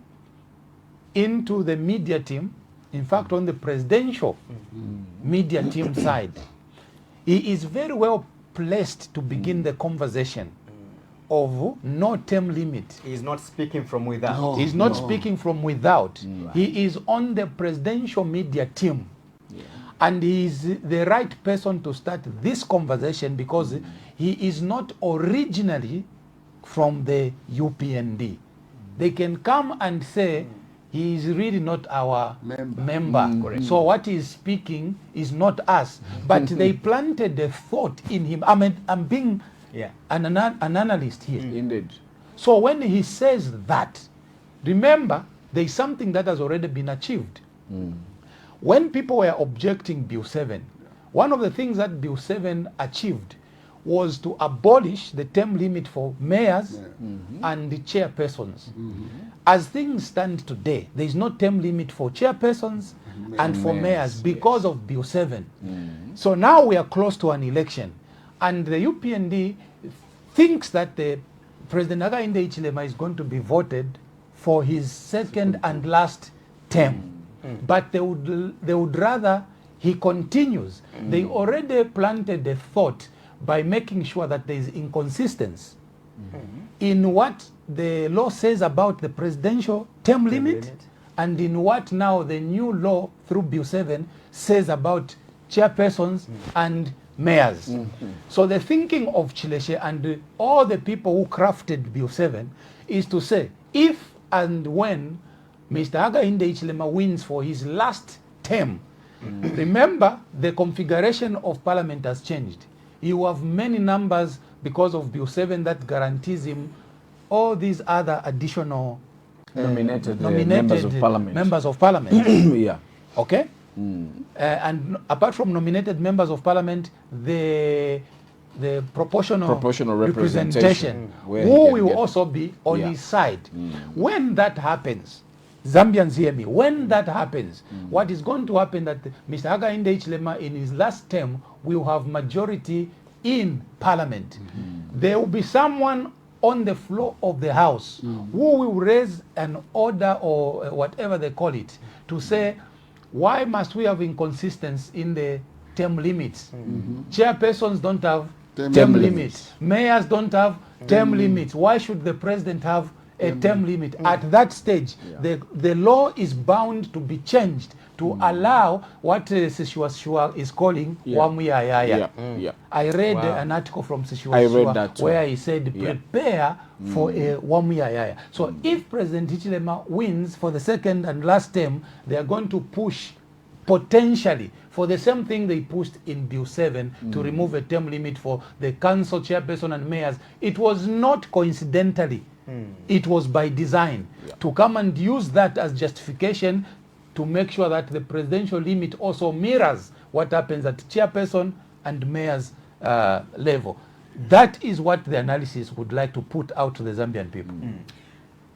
into the media team, in fact on the presidential media team side. He is very well placed to begin the conversation of no term limit. He's not speaking from without. No, he's not speaking from without. He is on the presidential media team. And he is the right person to start this conversation because he is not originally from the UPND. They can come and say he is really not our member. So what he is speaking is not us. But they planted a thought in him. I mean, I'm being an analyst here. Indeed. So when he says that, remember, there is something that has already been achieved. When people were objecting Bill 7, one of the things that Bill 7 achieved was to abolish the term limit for mayors and the chairpersons. As things stand today, there is no term limit for chairpersons and for mayors because of Bill 7. So now we are close to an election, and the UPND thinks that the President Hakainde Hichilema is going to be voted for his second and last term. But they would rather he continues. They already planted a thought by making sure that there is inconsistency in what the law says about the presidential term limit and in what now the new law through Bill 7 says about chairpersons and mayors. So the thinking of Chileshe and all the people who crafted Bill 7 is to say, if and when Mr. Hakainde Hichilema wins for his last term, remember the configuration of parliament has changed. You have many numbers because of Bill 7 that guarantees him all these other additional nominated members of parliament. Members of parliament. Yeah. Okay? And apart from nominated members of parliament, the proportional representation who will also be on his side. When that happens, Zambians hear me, when that happens, what is going to happen that Mr. Hakainde Hichilema in his last term will have majority in parliament. There will be someone on the floor of the house who will raise an order or whatever they call it to say, why must we have inconsistency in the term limits? Chairpersons don't have term limits. Mayors don't have term limits. Why should the president have a term limit? At that stage, the law is bound to be changed to allow what Sishuashua is calling Wamuyayaya. I read an article from Sishuashua where he said prepare for a Wamuyayaya. So if President Hichilema wins for the second and last term, they are going to push potentially for the same thing they pushed in Bill 7 to remove a term limit for the council chairperson and mayors. It was not coincidentally. It was by design to come and use that as justification to make sure that the presidential limit also mirrors what happens at chairperson and mayor's level. That is what the analysis would like to put out to the Zambian people.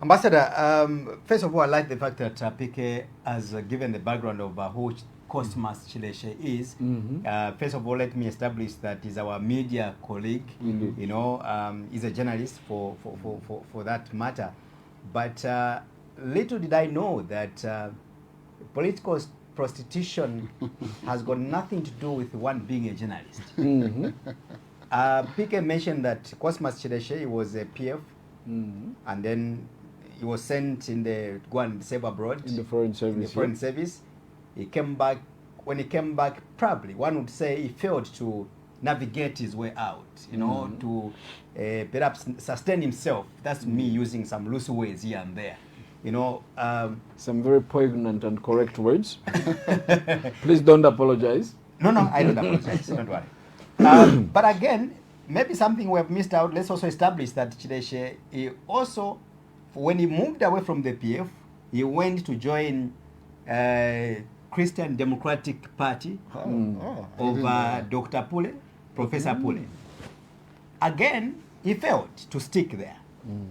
Ambassador, first of all, I like the fact that Pike has given the background of who Cosmas Chileshe is. First of all, let me establish that he's our media colleague. You know, he's a journalist for that matter. But little did I know that political prostitution has got nothing to do with one being a journalist. Pike mentioned that Cosmas Chileshe was a PF, and then he was sent in the go and serve abroad in the foreign service. In the foreign service, he came back. When he came back, probably one would say he failed to navigate his way out. You know, to perhaps sustain himself. That's me using some loose words here and there. You know, some very poignant and correct words. Please don't apologize. No, I don't apologize. Don't worry. But again, maybe something we have missed out. Let's also establish that Chileshe, he also, when he moved away from the PF, he went to join Christian Democratic Party of Dr. Pule, Professor Pule. Again, he failed to stick there.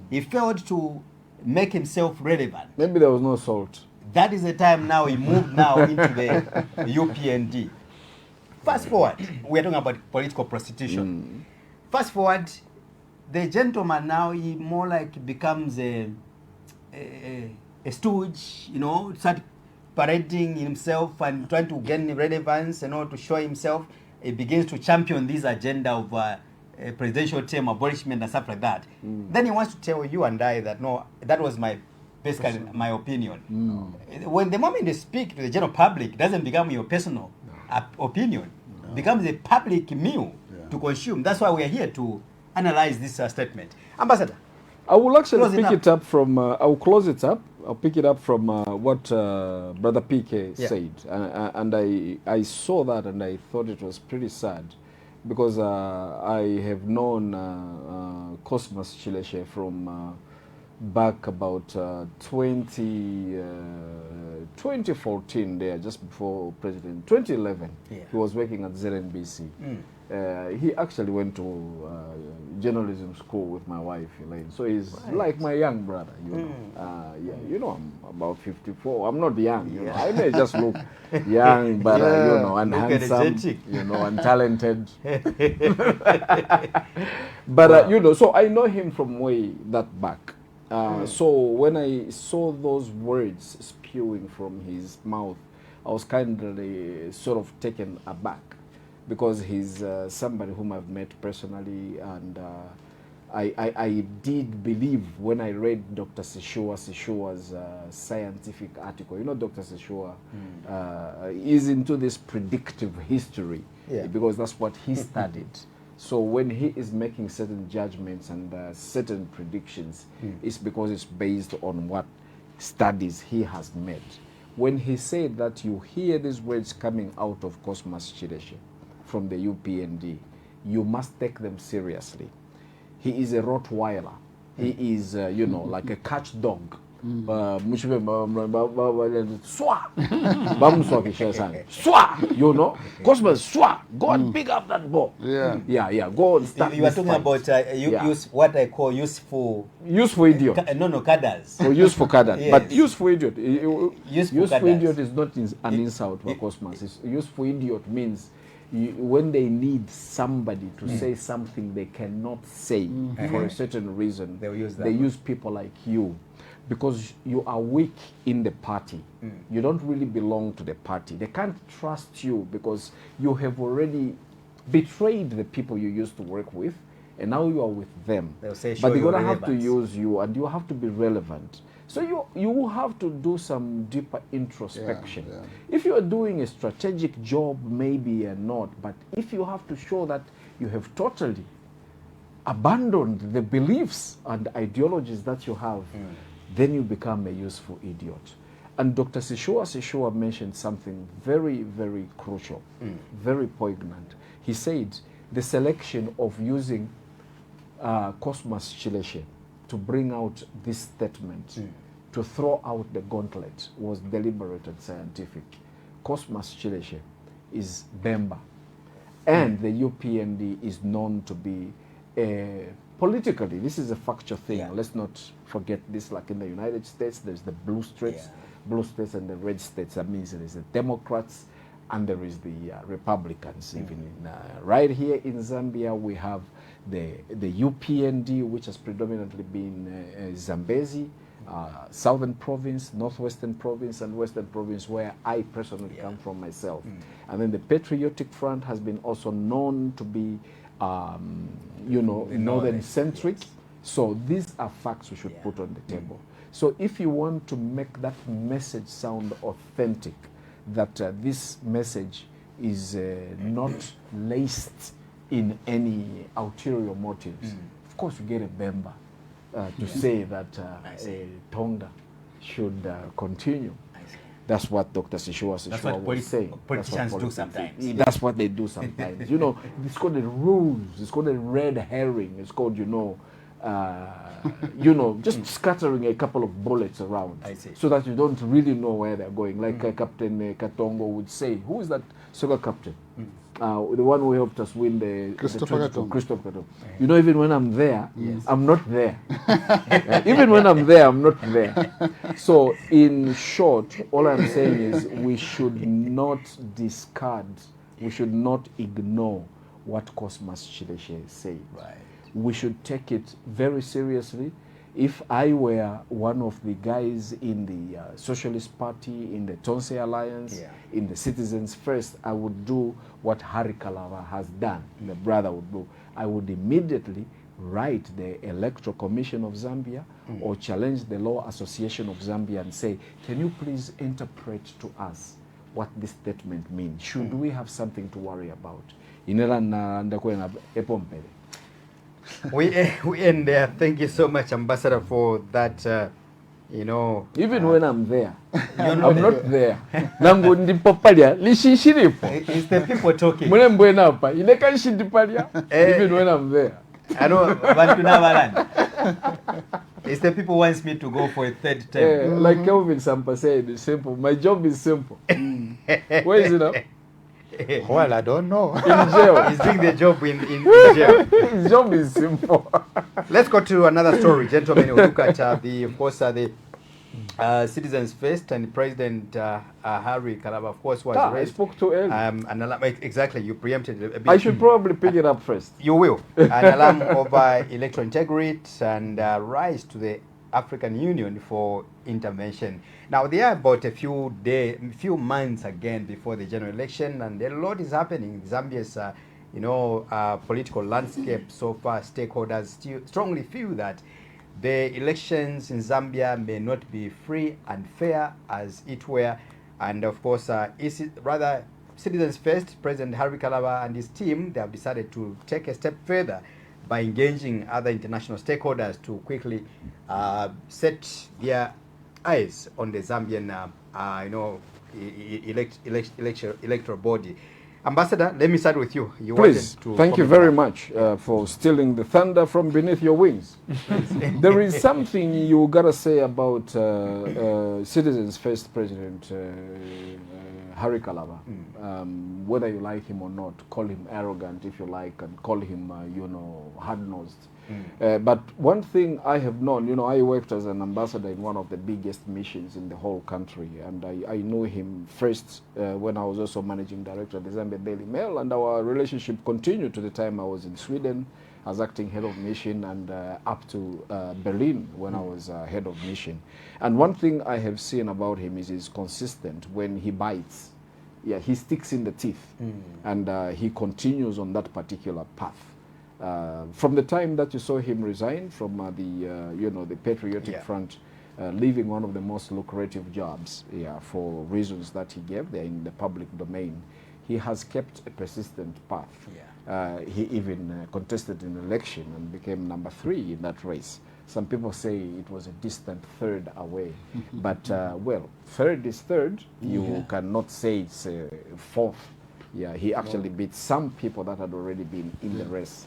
He failed to make himself relevant. Maybe there was no salt. That is the time now he moved now into the UPND. Fast forward, we're talking about political prostitution. Fast forward, the gentleman now, he more like becomes a stooge, you know, start parading himself and trying to gain relevance, you know, to show himself. He begins to champion this agenda of presidential term abolishment and stuff like that. Then he wants to tell you and I that no, that was my basically my opinion. When the moment you speak to the general public, it doesn't become your personal opinion. It becomes a public meal to consume. That's why we are here to analyze this statement. Ambassador, I will actually pick it up from, I will close it up. I'll pick it up from what Brother PK said. And I saw that and I thought it was pretty sad because I have known Cosmas Chileshe from back about 2014 there, just before President, 2011, Yeah. he was working at ZNBC. He actually went to journalism school with my wife, Elaine. So he's like my young brother, you know. Yeah, you know, I'm about 54. I'm not young, you know. I may just look young, but you know, and handsome, energetic. you know, and talented. But you know, so I know him from way that back. So when I saw those words spewing from his mouth, I was kind of sort of taken aback, because he's somebody whom I've met personally, and I did believe when I read Dr. Sishua's scientific article. You know, Dr. Sishua is into this predictive history, because that's what he studied. So when he is making certain judgments and certain predictions, it's because it's based on what studies he has made. When he said that you hear these words coming out of Cosmas Chideshe from the UPND, you must take them seriously. He is a Rottweiler. He is, you know, like a catch dog. Swah, you know, Cosmas, swah, go and pick up that ball. Yeah, go and start. You are talking about use what I call useful idiot. Cadres. Or useful cadre. Yes. But useful idiot. Useful cadres. idiot is not an insult for Cosmas. Useful idiot means when they need somebody to say something they cannot say for a certain reason, they use people like you, because you are weak in the party. You don't really belong to the party. They can't trust you because you have already betrayed the people you used to work with, and now you are with them. They'll say, but they're show going to your have to use you, and you have to be relevant. So you have to do some deeper introspection. If you are doing a strategic job, maybe you're not, but if you have to show that you have totally abandoned the beliefs and ideologies that you have, then you become a useful idiot. And Dr. Sishua mentioned something very, very crucial, very poignant. He said the selection of using Cosmas Chideshe to bring out this statement, to throw out the gauntlet, was deliberate and scientific. Cosmas Chideshe is Bemba, and the UPND is known to be politically, this is a factual thing. Let's not forget this. Like in the United States, there's the blue states, and the red states. That means there is the Democrats and there is the Republicans. Even in, right here in Zambia, we have the UPND, which has predominantly been Zambezi, Southern Province, Northwestern Province, and Western Province, where I personally come from myself. And then the Patriotic Front has been also known to be you know, northern-centric. So these are facts we should put on the table. So if you want to make that message sound authentic, that this message is not laced in any ulterior motives, of course you get a Bemba to say that Tonga should continue. That's what Dr. Sishua was saying. Politicians do sometimes. That's what they do sometimes. You know, it's called a ruse. It's called a red herring. It's called, you know, just scattering a couple of bullets around, so that you don't really know where they're going. Like Captain Katongo would say, who is that soccer captain? The one who helped us win the Christopher Katongo. You know, even when I'm there, I'm not there. Even when I'm there, I'm not there. So in short, all I'm saying is we should not discard, we should not ignore what Cosmas Chideshe said. We should take it very seriously. If I were one of the guys in the Socialist Party, in the Tonse Alliance, in the Citizens First, I would do what Hari Kalava has done, the brother would do. I would immediately write the Electoral Commission of Zambia or challenge the Law Association of Zambia and say, can you please interpret to us what this statement means? Should we have something to worry about? We end there. Thank you so much, Ambassador, for that. You know, even when I'm there, I'm not there. Nangu ndipopalia lishishiripo. It's the people talking. Mune mbwena hapa ileka shindipalia. Even when I'm there. I know, but to Navaland. It's the people wants me to go for a third term. Like Kelvin Sampa said, it's simple. My job is simple. Where is it now? Well, I don't know. In jail. He's doing the job in jail. His job is simple. Let's go to another story, gentlemen. We'll look at the Citizens First and President Harry Kalaba, of course, was I raised. spoke too early. Exactly, you preempted a bit. I should probably pick it up first. You will. An alarm over electoral integrity and rise to the African Union for intervention. Now, they are about a few months again before the general election, and a lot is happening. Zambia's, political landscape so far, stakeholders still strongly feel that the elections in Zambia may not be free and fair as it were, and of course, Citizens First, President Harry Kalaba and his team, they have decided to take a step further by engaging other international stakeholders to quickly set their eyes on the Zambian, electoral body. Ambassador, let me start with you. Please, thank you very much for stealing the thunder from beneath your wings. There is something you gotta say about Citizens First President Harry Kalaba. Whether you like him or not, call him arrogant if you like, and call him, hard-nosed. But one thing I have known, I worked as an ambassador in one of the biggest missions in the whole country, and I knew him first when I was also managing director of the Zambia Daily Mail, and our relationship continued to the time I was in Sweden as acting head of mission, and up to Berlin when I was head of mission. And one thing I have seen about him is he's consistent. When he bites, he sticks in the teeth, and he continues on that particular path. From the time that you saw him resign from the Patriotic Front, leaving one of the most lucrative jobs, for reasons that he gave, they're in the public domain, he has kept a persistent path. He even contested an election and became number 3 in that race. Some people say it was a distant third away, but third is third. You cannot say it's fourth. He actually beat some people that had already been in the race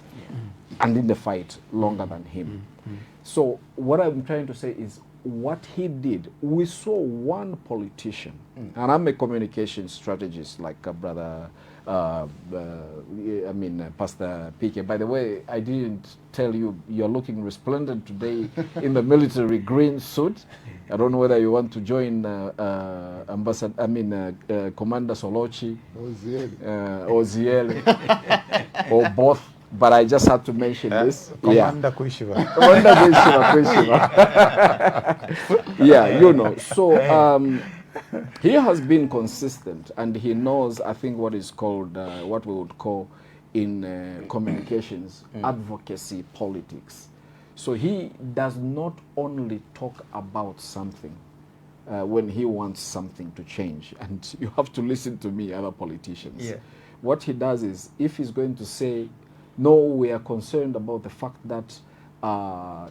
and in the fight longer than him. So what I'm trying to say is what he did, we saw one politician, and I'm a communication strategist like brother, Pastor PK. By the way, I didn't tell you, you're looking resplendent today in the military green suit. I don't know whether you want to join Commander Solochi, Oziele, or both. But I just had to mention this. Commander Kuishiva. Commander Kuishiva. So he has been consistent, and he knows, I think, what is called, what we would call in communications, advocacy politics. So he does not only talk about something when he wants something to change. And you have to listen to me, other politicians. What he does is, if he's going to say, no, we are concerned about the fact that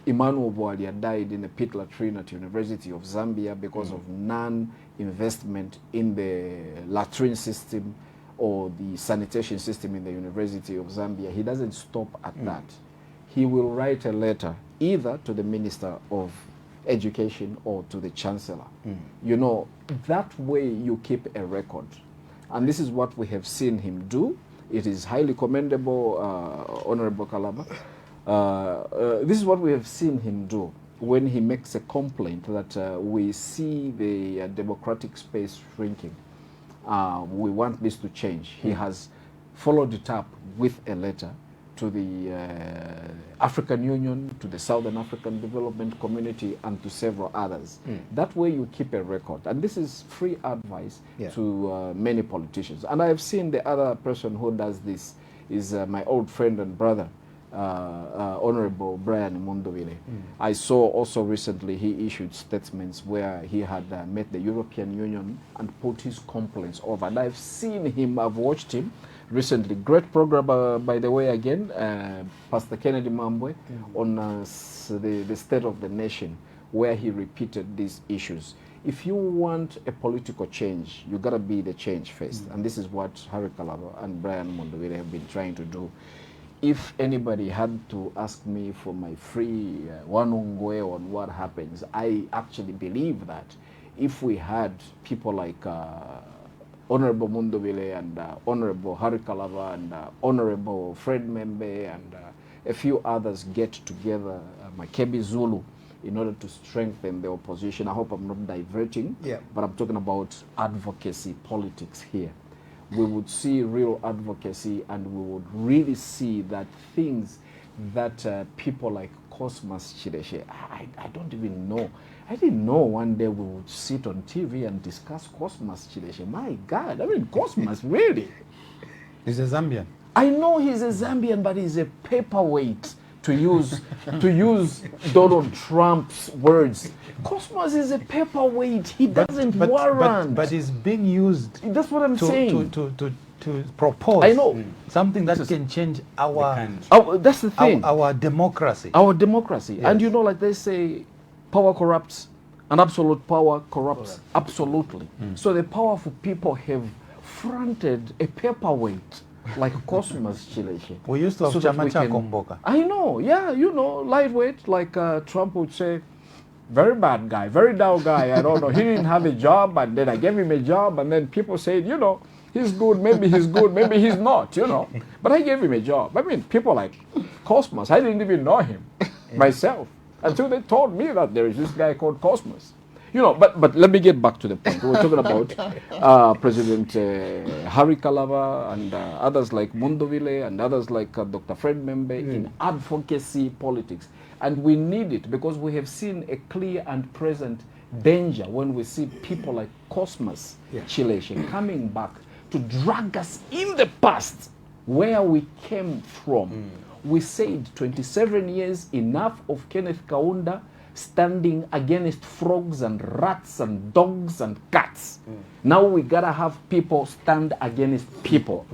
Emmanuel Boalia died in a pit latrine at University of Zambia because of non-investment in the latrine system or the sanitation system in the University of Zambia. He doesn't stop at that. He will write a letter either to the Minister of Education or to the Chancellor. That way you keep a record. And this is what we have seen him do. It is highly commendable, Honorable Kalaba. This is what we have seen him do when he makes a complaint that we see the democratic space shrinking. We want this to change. He has followed it up with a letter to the African Union, to the Southern African Development Community, and to several others. That way you keep a record. And this is free advice to many politicians. And I have seen the other person who does this is my old friend and brother, Honorable Brian Mundovile. I saw also recently he issued statements where he had met the European Union and put his complaints over. And I've seen him, I've watched him recently. Great program, by the way, again, Pastor Kennedy Mambwe on the state of the nation, where he repeated these issues. If you want a political change, you gotta be the change first. And this is what Harry Kalaba and Brian Mundovile have been trying to do. if anybody had to ask me for my free one-on-way on what happens, I actually believe that if we had people like Honorable Mundovile and Honorable Hari Kalava and Honorable Fred Membe and a few others get together, Makebi Zulu, in order to strengthen the opposition. I hope I'm not diverting, but I'm talking about advocacy politics here. We would see real advocacy, and we would really see that things that people like Cosmas Chileshe, I don't even know. I didn't know one day we would sit on TV and discuss Cosmas Chileshe. My God, I mean, Cosmas, really? He's a Zambian. I know he's a Zambian, but he's a paperweight, to use Donald Trump's words. Cosmos is a paperweight. He doesn't warrant. But he's being used. That's what I'm saying. To propose. I know something that can change our. That's the thing. Our democracy. Our democracy. Yes. And you know, like they say, power corrupts, and absolute power corrupts absolutely. So the powerful people have fronted a paperweight like Cosmos Chileshe. We used to have Chamacha Komboka. I know, yeah, you know, lightweight, like Trump would say, very bad guy, very down guy, I don't know, he didn't have a job, and then I gave him a job, and then people said, you know, he's good, maybe he's not, you know, but I gave him a job. I mean, people like Cosmos, I didn't even know him myself, until they told me that there is this guy called Cosmos. You know, but let me get back to the point. We were talking about President Hari Kalava and others like Mundovile and others like Dr. Fred Membe in advocacy politics. And we need it because we have seen a clear and present danger when we see people like Cosmos Chileshe coming back to drag us in the past where we came from. We said 27 years, enough of Kenneth Kaunda standing against frogs and rats and dogs and cats. Now we gotta have people stand against people.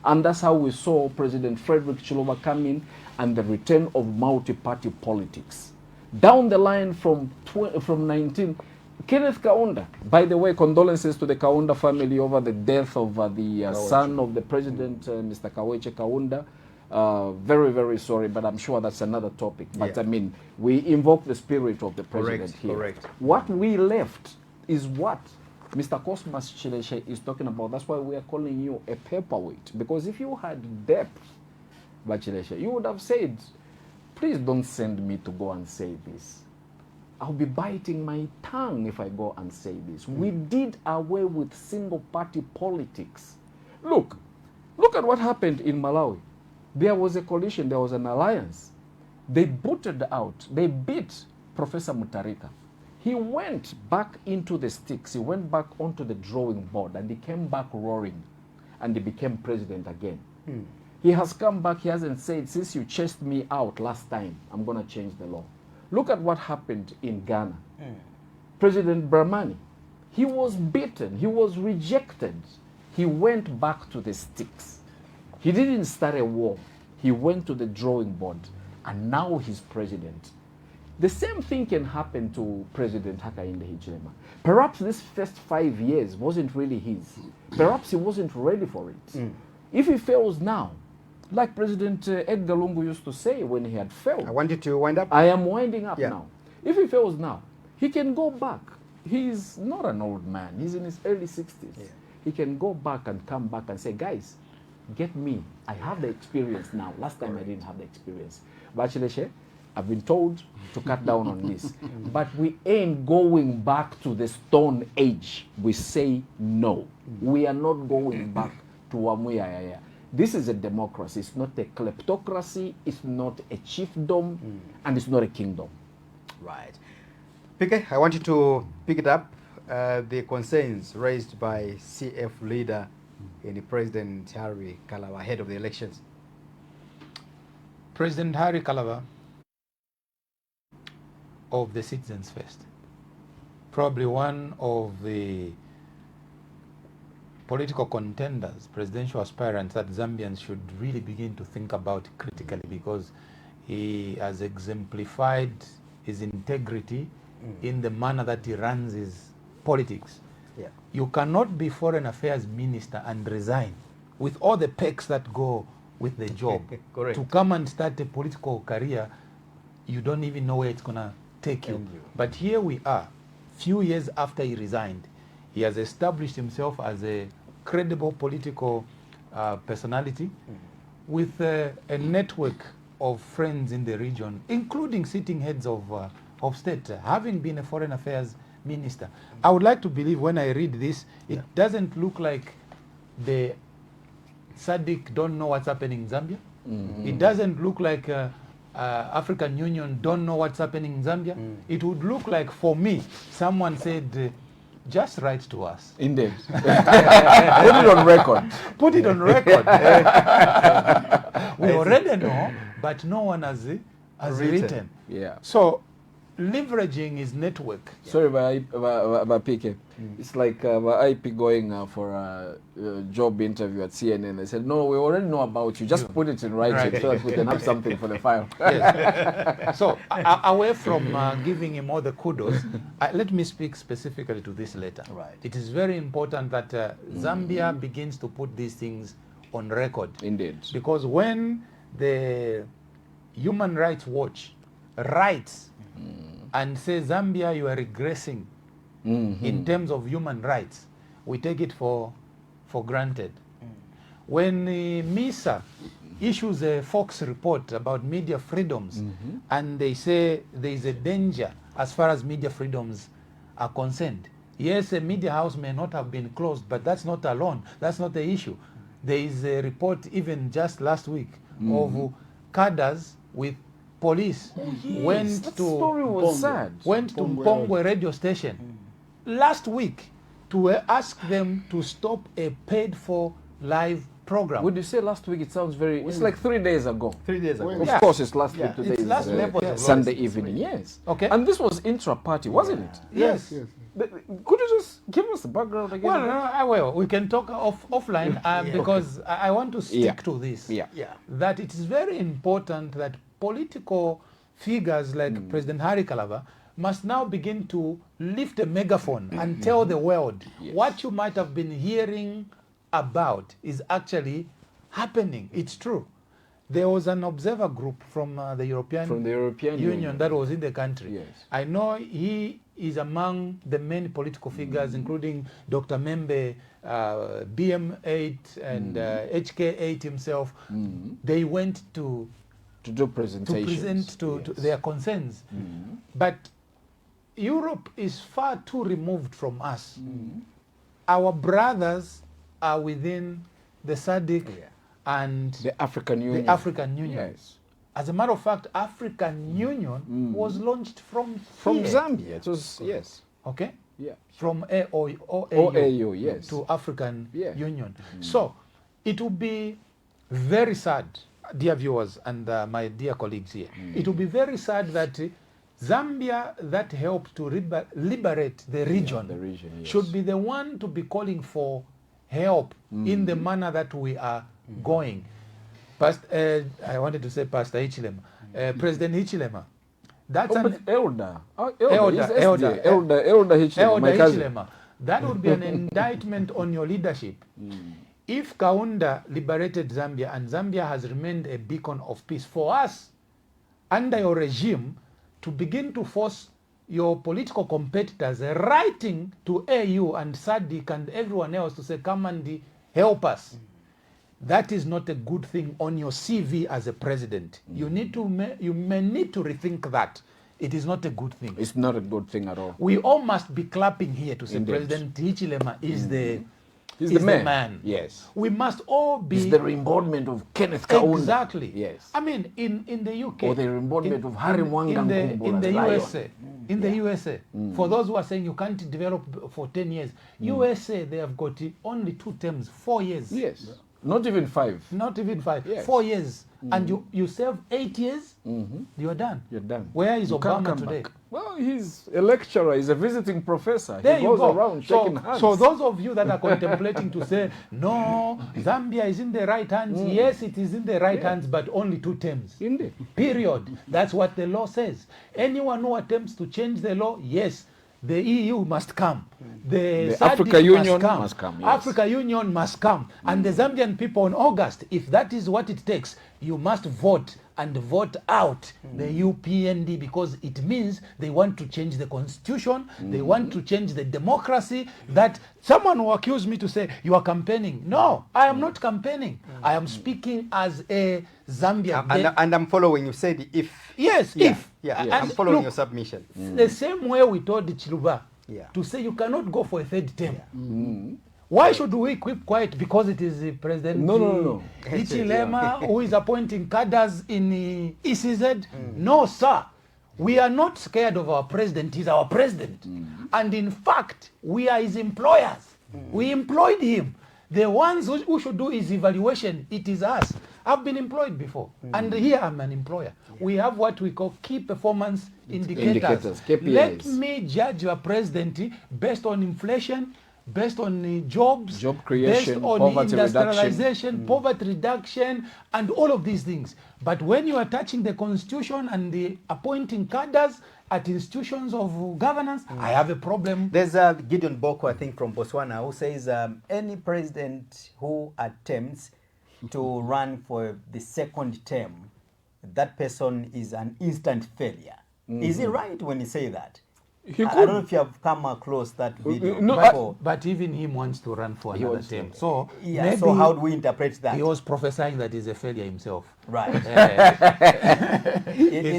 And that's how we saw President Frederick Chiluba come in and the return of multi-party politics. Down the line from 19, Kenneth Kaunda, by the way, condolences to the Kaunda family over the death of the son of the president, Mr. Kaweche Kaunda. Very, very sorry, but I'm sure that's another topic. But I mean, we invoke the spirit of the president here. Correct. What we left is what Mr. Cosmas Chileshe is talking about. That's why we are calling you a paperweight. Because if you had depth, Chileshe, you would have said, please don't send me to go and say this. I'll be biting my tongue if I go and say this. We did away with single party politics. Look at what happened in Malawi. There was a coalition, there was an alliance. They booted out, they beat Professor Mutharika. He went back into the sticks, he went back onto the drawing board, and he came back roaring, and he became president again. He has come back, he hasn't said, since you chased me out last time, I'm going to change the law. Look at what happened in Ghana. President Dramani, he was beaten, he was rejected. He went back to the sticks. He didn't start a war. He went to the drawing board, and now he's president. The same thing can happen to President Hakainde Hichilema. Perhaps this first 5 years wasn't really his. Perhaps he wasn't ready for it. If he fails now, like President Edgar Lungu used to say when he had failed. I want you to wind up. I am winding up now. If he fails now, he can go back. He's not an old man. He's in his early 60s. He can go back and come back and say, guys, get me. I have the experience now. Last time I didn't have the experience. Bachileshe, I've been told to cut down on this. But we ain't going back to the Stone Age. We say no. We are not going back to Wamuyaya. This is a democracy. It's not a kleptocracy. It's not a chiefdom. And it's not a kingdom. Right. PK, I want you to pick it up. The concerns raised by CF leader in President Hari Kalava ahead of the elections. President Hari Kalava of the Citizens First, probably one of the political contenders, presidential aspirants that Zambians should really begin to think about critically, because he has exemplified his integrity in the manner that he runs his politics. You cannot be foreign affairs minister and resign with all the perks that go with the job. Correct. To come and start a political career, you don't even know where it's going to take you. But here we are, few years after he resigned. He has established himself as a credible political personality with a network of friends in the region, including sitting heads of state, having been a foreign affairs minister. I would like to believe when I read this, it doesn't look like the SADC don't know what's happening in Zambia. It doesn't look like African Union don't know what's happening in Zambia. It would look like, for me, someone said, just write to us. Indeed. Put it on record. Put it on record. We already know, but no one has written. Yeah. So leveraging his network. Sorry, about PK. It's like IP going for a job interview at CNN. They said, no, we already know about you. Just put it in writing so that we can have something for the file. Yes. So away from giving him all the kudos, let me speak specifically to this letter. Right. It is very important that Zambia begins to put these things on record. Indeed. Because when the Human Rights Watch writes and says, Zambia, you are regressing in terms of human rights, we take it for granted. When MISA issues a Fox report about media freedoms, and they say there is a danger as far as media freedoms are concerned. Yes, a media house may not have been closed, but that's not alone. That's not the issue. There is a report even just last week of cadres with police went to Mpongwe radio station last week to ask them to stop a paid-for live program. Would you say last week? It sounds very... It's like 3 days ago. 3 days ago. Of course, it's last week. Today It's is last week. Sunday evening. Yes. Okay. And this was intra-party, wasn't it? Yes. Could you just give us the background again? Well, we can talk offline because I want to stick to this. That it is very important that political figures like President Hari Kalava must now begin to lift a megaphone and tell the world what you might have been hearing about is actually happening. It's true. There was an observer group from the European Union that was in the country. Yes. I know he is among the many political figures, including Dr. Membe, BM8 and HK8 himself. They went to do presentations. To their concerns. But Europe is far too removed from us. Our brothers are within the SADC and the African Union. Yes. As a matter of fact, African Union was launched from Zambia. It was okay. Yeah. From OAU yes, to African Union. So it would be very sad, dear viewers and my dear colleagues here. It would be very sad that Zambia, that helped to liberate the region, should be the one to be calling for help in the manner that we are going. I wanted to say Pastor Hichilema. President Hichilema. That's an elder Hichilema. That would be an indictment on your leadership. If Kaunda liberated Zambia and Zambia has remained a beacon of peace, for us, under your regime, to begin to force your political competitors writing to AU and SADC and everyone else to say, come and help us. That is not a good thing on your CV as a president. You may need to rethink that. It is not a good thing. It's not a good thing at all. We all must be clapping here to say President Hichilema is He's the man. Yes. We must all be... It's the embodiment of Kenneth Kaunda. Exactly. Yes. I mean, in the UK... Or the embodiment of Harry Mwanga in the USA. In the USA. For those who are saying you can't develop for 10 years. USA, they have got only 2 terms, 4 years. Yes. Not even 5. Not even 5. Yes. 4 years. And you serve 8 years, you're done. You're done. Where is You can't Obama come today? back. Well, he's a lecturer. He's a visiting professor. There he you goes go. around shaking hands. So those of you that are contemplating to say, no, Zambia is in the right hands. Yes, it is in the right hands, but only 2 terms. Indeed. Period. That's what the law says. Anyone who attempts to change the law, yes, the EU must come. The Africa SADC Union must come, yes. Africa Union must come. And the Zambian people in August, if that is what it takes, you must vote and vote out the UPND, because it means they want to change the constitution, they want to change the democracy. That someone will accuse me to say, you are campaigning. No, I am not campaigning. I am speaking as a Zambian. And I'm following. You said if. Yes, Yeah, if. yeah. And I'm following look, your submission. the same way we told Chiluba to say you cannot go for a third term. Why should we keep quiet? Because it is President No. Hichilema who is appointing cadres in ECZ? No, sir. We are not scared of our president. He's our president. And in fact, we are his employers. We employed him. The ones who should do his evaluation, it is us. I've been employed before. And here I'm an employer. We have what we call key performance indicators. KPIs. Let me judge your president based on inflation, based on jobs, Job creation, based on poverty industrialization, poverty reduction, and all of these things. But when you are touching the constitution and the appointing cadres at institutions of governance, I have a problem. There's Gideon Boko, I think, from Botswana, who says any president who attempts to run for the second term, that person is an instant failure. Is he right when he say that? He I could. don't know if you have come across that video No, before. But even him wants to run for another wants to. term. So Yeah, maybe so how do we interpret that? he was prophesying that he's a failure himself. Right. Eh,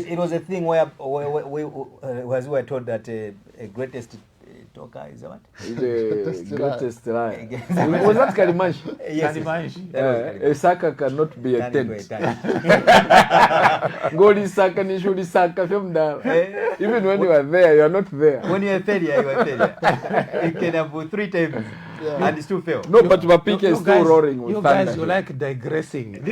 It was a thing where we were told that a greatest talker is what? The greatest lie. Was that Kalimanshi? Yes. Kalimanshi. A Saka cannot be a Can tent. be a tent. Goli Saka, Nishuli Saka, even when you are there, you are not there. When you're a failure, you're a failure. You can have 3 times and still fail. No, but Wapike is still roaring with You thunder. guys, you like digressing. Leave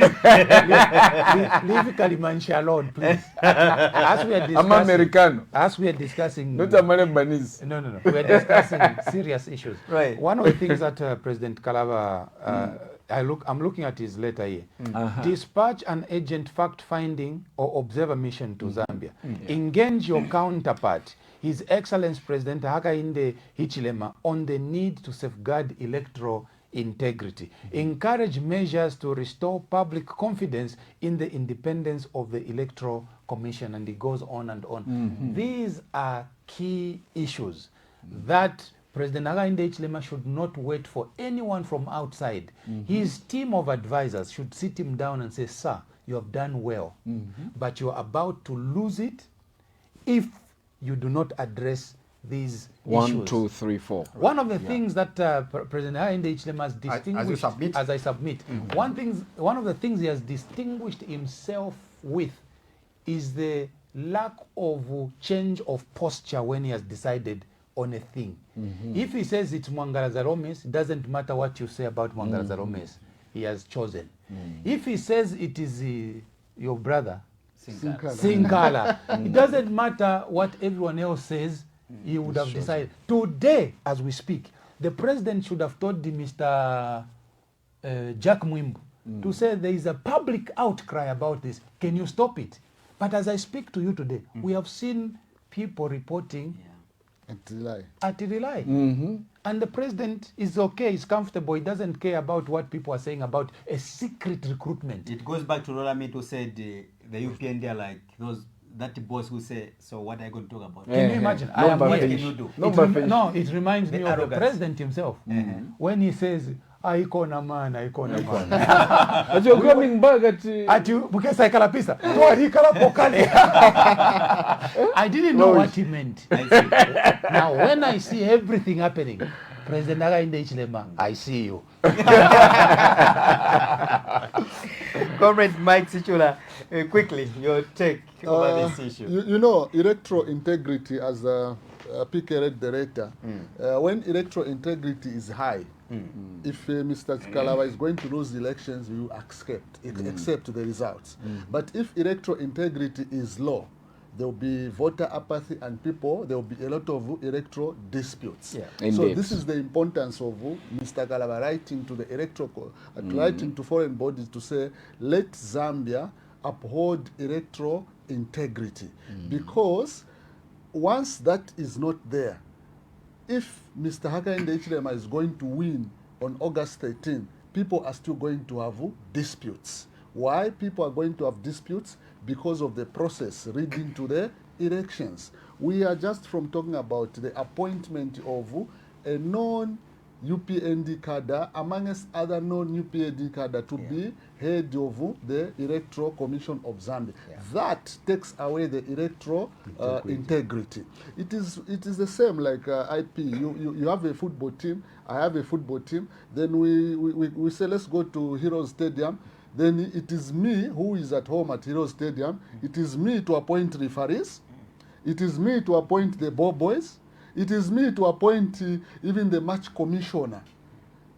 Kalimanshi alone, please. As we are discussing, I'm American, as we are discussing, not a Malebanese. no. We are discussing serious issues. Right. One of the things that President Kalaba, I'm looking at his letter here. Dispatch an agent fact-finding or observer mission to Zambia. Engage your counterpart, His Excellency President Hakainde Hichilema, on the need to safeguard electoral integrity. Encourage measures to restore public confidence in the independence of the Electoral Commission, and it goes on and on. These are key issues that President Hakainde Hichilema should not wait for anyone from outside. His team of advisors should sit him down and say, sir, you have done well, but you're about to lose it if you do not address these issues. 1, 2, 3, 4. One of the things that President Hakainde Hichilema has distinguished, as I submit, one of the things he has distinguished himself with is the lack of change of posture when he has decided on a thing. If he says it's Mwangalaza Romes, it doesn't matter what you say about Mwangalaza Romes. He has chosen. If he says it is your brother, Sinkala, it doesn't matter what everyone else says, he would have decided. Today, as we speak, the president should have told Mr. Jack Mwimbu to say there is a public outcry about this. Can you stop it? But as I speak to you today, we have seen people reporting at Relay. And the president is okay, he's comfortable, he doesn't care about what people are saying about a secret recruitment. It goes back to Rolamit who said the UPND are like that boss who say, so what are you going to talk about? Can you imagine? What can you do? No, it reminds me of the arrogance. President himself. When he says, aikona man. But you're coming back at... I didn't know what he meant. Now, when I see everything happening, President Hakainde Hichilema, I see you. Comrade Mike Sichula, quickly, your take over this issue. You know, electoral integrity, as PK read the letter, when electoral integrity is high, if Mr. Kalaba is going to lose elections, you accept the results. But if electoral integrity is low, there will be voter apathy and there will be a lot of electoral disputes. So this is the importance of Mr. Kalaba writing to the electoral, writing to foreign bodies to say, let Zambia uphold electoral integrity. Because once that is not there, if Mr. Hakainde Hichilema is going to win on August 13, people are still going to have disputes. Why people are going to have disputes? Because of the process leading to the elections. We are just from talking about the appointment of a non-UPND cadre amongst other non-UPND cadre to be head of the Electoral Commission of Zambia. That takes away the electoral integrity. It is the same like IP. You have a football team, I have a football team, then we say let's go to Heroes Stadium. Then it is me who is at home at Heroes Stadium. It is me to appoint referees. It is me to appoint the ball boys. It is me to appoint even the match commissioner.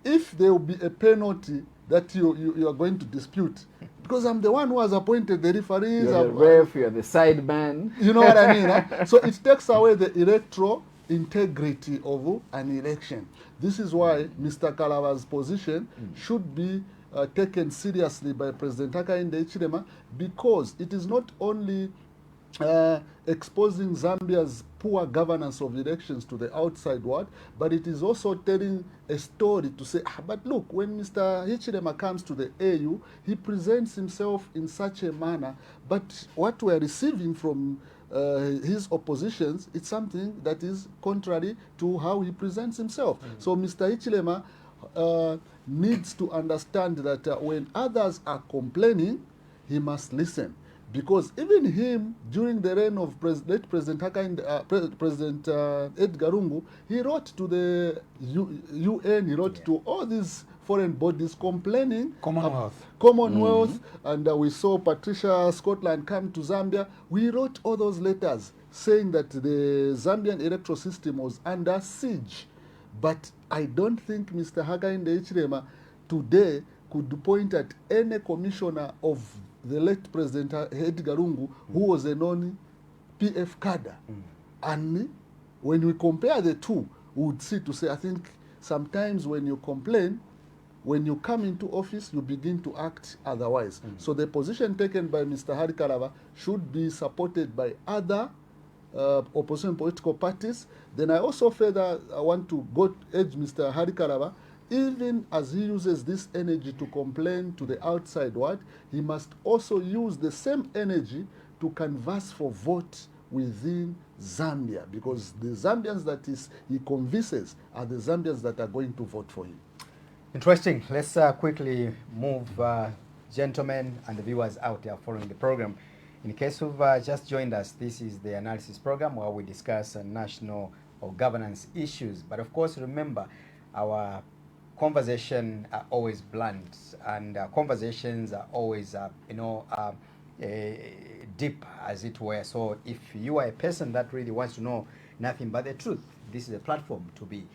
If there will be a penalty that you are going to dispute, because I'm the one who has appointed the referees. You're the ref, you're the side man. You know what I mean? Huh? So it takes away the electoral integrity of an election. This is why Mr. Kalava's position should be taken seriously by President Hakainde Hichilema, because it is not only exposing Zambia's poor governance of elections to the outside world, but it is also telling a story to say, but look, when Mr. Hichilema comes to the AU, he presents himself in such a manner, but what we are receiving from his oppositions, it's something that is contrary to how he presents himself. So Mr. Hichilema needs to understand that when others are complaining, he must listen. Because even him, during the reign of President Edgar Lungu, he wrote to the UN, he wrote to all these foreign bodies complaining. Commonwealth, and we saw Patricia Scotland come to Zambia. We wrote all those letters saying that the Zambian electoral system was under siege. But I don't think Mr. Hakainde Hichilema today could point at any commissioner of the late President Edgar Lungu who was a non-PF cadre. And when we compare the two, we would see to say, I think sometimes when you complain, when you come into office, you begin to act otherwise. So the position taken by Mr. Hari Kalava should be supported by other opposition political parties. Then I also further want to urge Mr. Hari Kalava, even as he uses this energy to complain to the outside world, he must also use the same energy to canvass for vote within Zambia, because the Zambians that he convinces are the Zambians that are going to vote for him. Interesting. Let's quickly move, gentlemen and the viewers out there following the program. In case you've just joined us, this is the analysis program where we discuss national or governance issues. But of course, remember, our conversation are always blunt, and conversations are always, deep, as it were. So if you are a person that really wants to know nothing but the truth, this is a platform to be.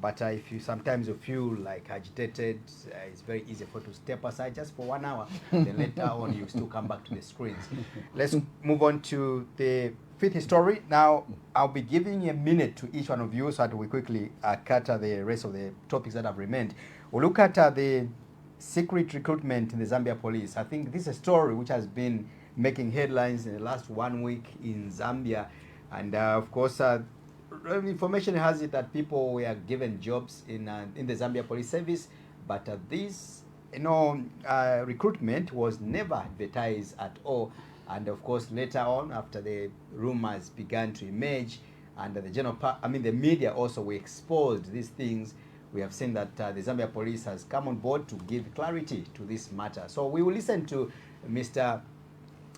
But if you sometimes you feel like agitated, it's very easy for you to step aside just for 1 hour. Then later on, you still come back to the screens. Let's move on to the fifth story. Now, I'll be giving a minute to each one of you so that we quickly cut the rest of the topics that have remained. We'll look at the secret recruitment in the Zambia police. I think this is a story which has been making headlines in the last 1 week in Zambia. And of course, information has it that people were given jobs in the Zambia Police Service, but this recruitment was never advertised at all. And of course, later on, after the rumors began to emerge, and the media also were exposed these things, we have seen that the Zambia Police has come on board to give clarity to this matter. So we will listen to Mr.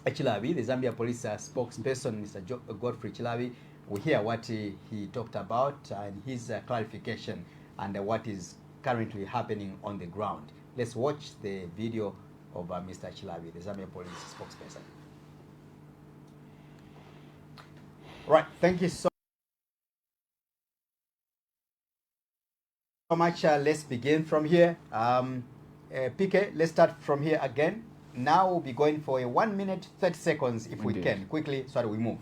Chilabi, the Zambia Police spokesperson, Mr. Godfrey Chilabi. We hear what he talked about and his clarification and what is currently happening on the ground. Let's watch the video of Mr. Chilabi, the Zambia Police spokesperson. Right, thank you so much. Let's begin from here. PK, let's start from here again. Now we'll be going for a 1 minute, 30 seconds if we can, quickly, so that we move.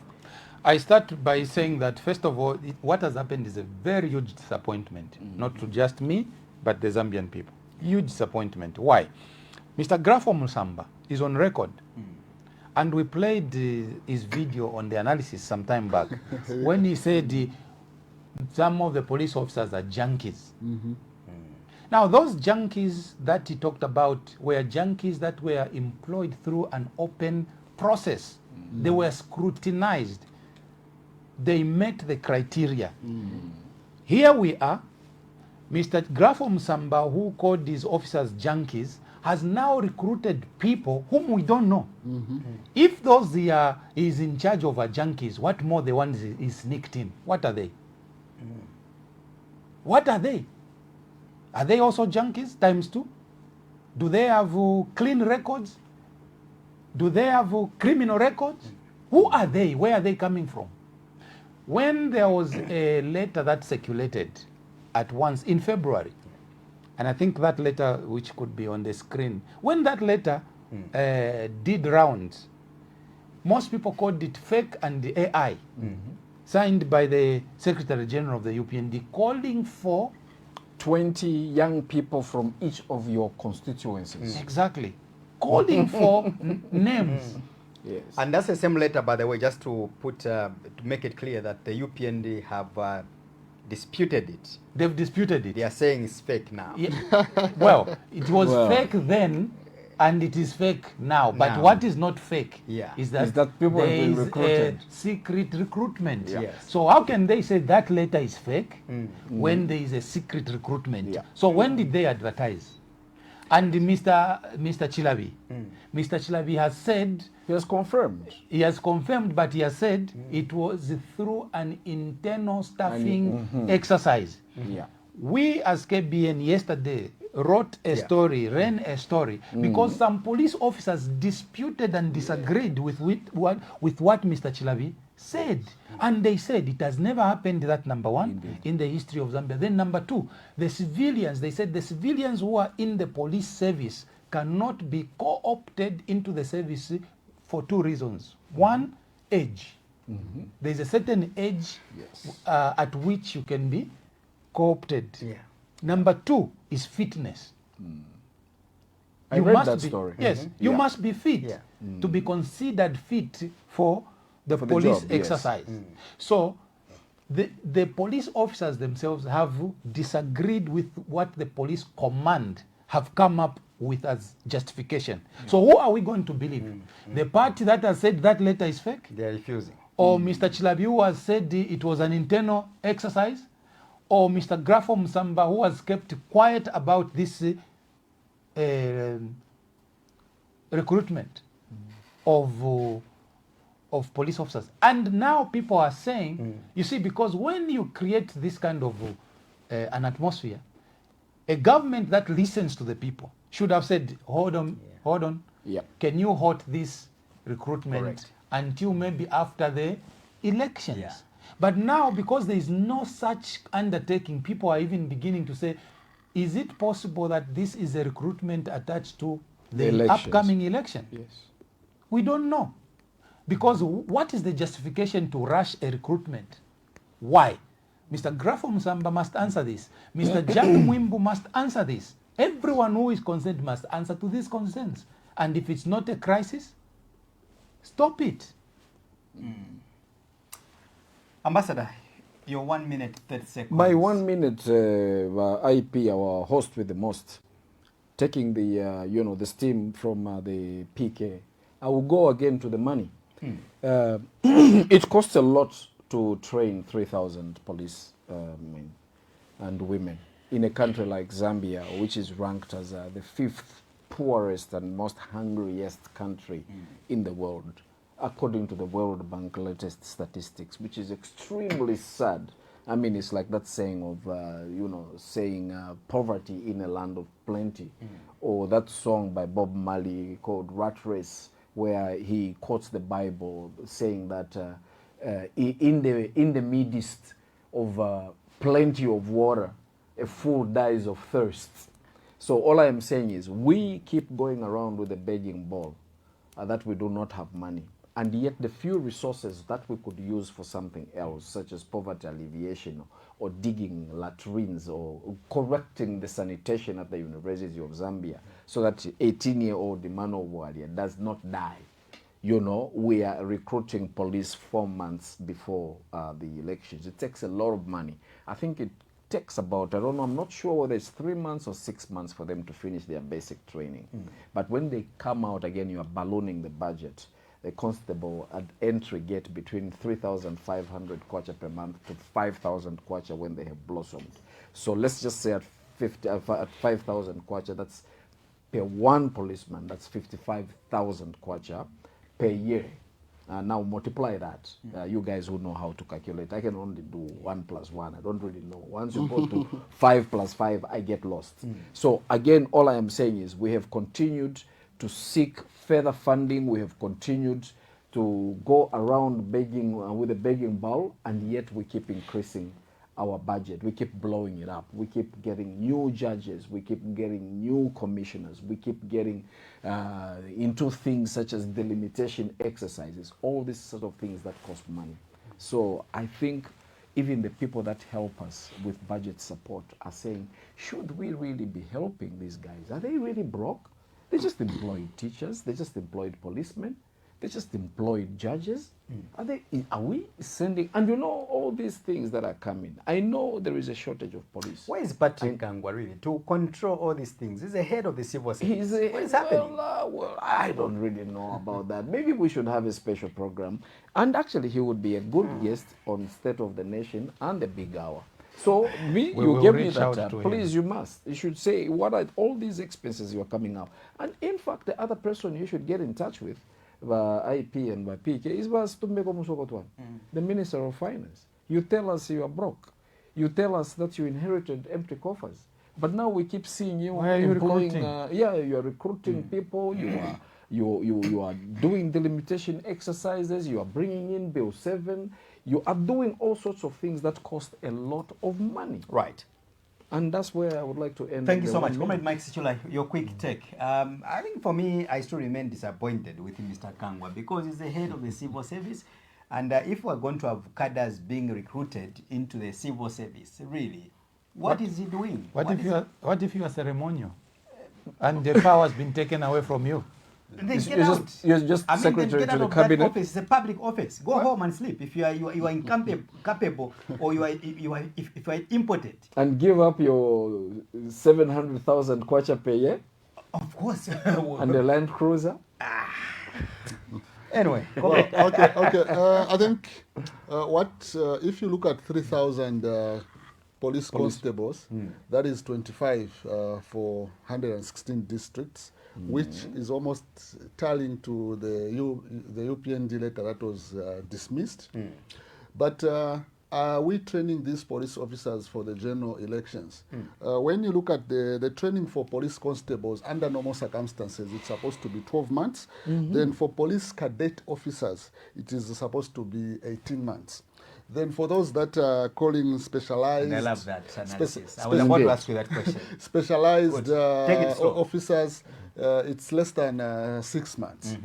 I start by saying that, first of all, what has happened is a very huge disappointment, not to just me, but the Zambian people. Huge disappointment. Why? Mr. Grafo Musamba is on record, and we played his video on the analysis some time back when he said some of the police officers are junkies. Now, those junkies that he talked about were junkies that were employed through an open process. They were scrutinized. They met the criteria. Here we are. Mr. Grafo Msamba, who called these officers junkies, has now recruited people whom we don't know. If those is in charge of junkies, what more the ones is sneaked in? What are they? What are they? Are they also junkies times 2? Do they have clean records? Do they have criminal records? Who are they? Where are they coming from? When there was a letter that circulated at once in February, and I think that letter, which could be on the screen, when that letter did rounds, most people called it fake and AI, signed by the Secretary General of the UPND, calling for 20 young people from each of your constituencies. Exactly. Calling for names. Yes. And that's the same letter, by the way, just to put to make it clear that the UPND have disputed it. They've disputed it. They are saying it's fake now. Yeah. Well, it was fake then, and it is fake now. But Now. what is not fake Yeah. is that people have there been is recruited. a secret recruitment. Yeah. Yes. So how can they say that letter is fake when there is a secret recruitment? Yeah. So when did they advertise? And Mr. Chilabi, Mr. Chilabi has said, He has confirmed. he has confirmed, but he has said it was through an internal staffing exercise. Yeah. We as KBN yesterday wrote a story, ran a story, because some police officers disputed and disagreed with what Mr. Chilabi said. And they said it has never happened, that number one, in the history of Zambia. Then number 2, the civilians, they said the civilians who are in the police service cannot be co-opted into the service for 2 reasons. 1, age. There's a certain age at which you can be co-opted. Yeah. Number 2 is fitness. I read that story. Yes, you Yeah. must be fit to be considered fit for the For the police job, yes. exercise. So the police officers themselves have disagreed with what the police command have come up with as justification. So who are we going to believe? The party that has said that letter is fake? They are refusing. Or Mr. Chilabi, who has said it was an internal exercise? Or Mr. Grafo Msamba, who has kept quiet about this recruitment of police officers? And now people are saying, you see, because when you create this kind of an atmosphere, a government that listens to the people should have said, hold on, Yeah. can you halt this recruitment Correct. until maybe after the elections? Yeah. But now, because there is no such undertaking, people are even beginning to say, is it possible that this is a recruitment attached to the elections. upcoming election? Yes. We don't know. Because what is the justification to rush a recruitment? Why? Mr. Grafo Msamba must answer this. Mr. Jack Mwimbu must answer this. Everyone who is concerned must answer to these concerns. And if it's not a crisis, stop it. Ambassador, your 1 minute, 30 seconds. My 1 minute IP, our host with the most, taking the the steam from the PK. I will go again to the money. It costs a lot to train 3,000 police men and women in a country like Zambia, which is ranked as the 5th poorest and most hungriest country in the world, according to the World Bank latest statistics, which is extremely sad. I mean, it's like that saying of, saying poverty in a land of plenty, or that song by Bob Marley called Rat Race, where he quotes the Bible saying that in the midst of plenty of water, a fool dies of thirst. So all I am saying is we keep going around with a begging bowl that we do not have money. And yet the few resources that we could use for something else, such as poverty alleviation or digging latrines or correcting the sanitation at the University of Zambia so that 18-year-old Emmanuel Walia does not die, you know, we are recruiting police 4 months before the elections. It takes a lot of money. I think it takes about, I don't know, I'm not sure whether it's 3 months or 6 months for them to finish their basic training. But when they come out again, you are ballooning the budget. The constable at entry get between 3,500 kwacha per month to 5,000 kwacha when they have blossomed. So let's just say at 5,000 kwacha, that's per one policeman, that's 55,000 kwacha per year. Now multiply that. You guys who know how to calculate. I can only do 1 plus 1. I don't really know. Once you go to 5 plus 5, I get lost. So again, all I am saying is we have continued to seek further funding. We have continued to go around begging with a begging bowl, and yet we keep increasing our budget. We keep blowing it up. We keep getting new judges. We keep getting new commissioners. We keep getting into things such as delimitation exercises, all these sort of things that cost money. So I think even the people that help us with budget support are saying, should we really be helping these guys? Are they really broke? They just employed teachers. They just employed policemen. They just employed judges. Are we sending, and you know all these things that are coming. I know there is a shortage of police. Where is Patrick Kangwa really to control all these things? He's the head of the civil service. What is happening? Well, I don't really know about that. Maybe we should have a special program. And actually, he would be a good guest on State of the Nation and the Big Hour. So you give me that, please, you must. You should say, what are all these expenses you are coming out? And in fact, the other person you should get in touch with, IP and PK, is the Minister of Finance. You tell us you are broke. You tell us that you inherited empty coffers. But now we keep seeing you employing, you are recruiting people, you are doing delimitation exercises, you are bringing in Bill 7, you are doing all sorts of things that cost a lot of money. Right. And that's where I would like to end. Thank you so much. Comrade Mike Sichula, your quick take. I think for me, I still remain disappointed with Mr. Kangwa because he's the head of the civil service. And if we're going to have cadres being recruited into the civil service, really, what is he doing? What if you are ceremonial and the power has been taken away from you? Then get out. You're just secretary to the cabinet. Office. It's a public office. Go home and sleep if you are incapable or if you are impotent. And give up your 700,000 kwacha per year. Of course. And the Land Cruiser. Anyway. Okay. I think if you look at 3,000 police constables, that is 25 for 116 districts. Which is almost tallying to the UPND letter that was dismissed. But are we training these police officers for the general elections? When you look at the training for police constables under normal circumstances, it's supposed to be 12 months. Then for police cadet officers, it is supposed to be 18 months. Then for those that are calling specialized... And I love that analysis. I was about to ask you that question. Specialized officers, it's less than 6 months.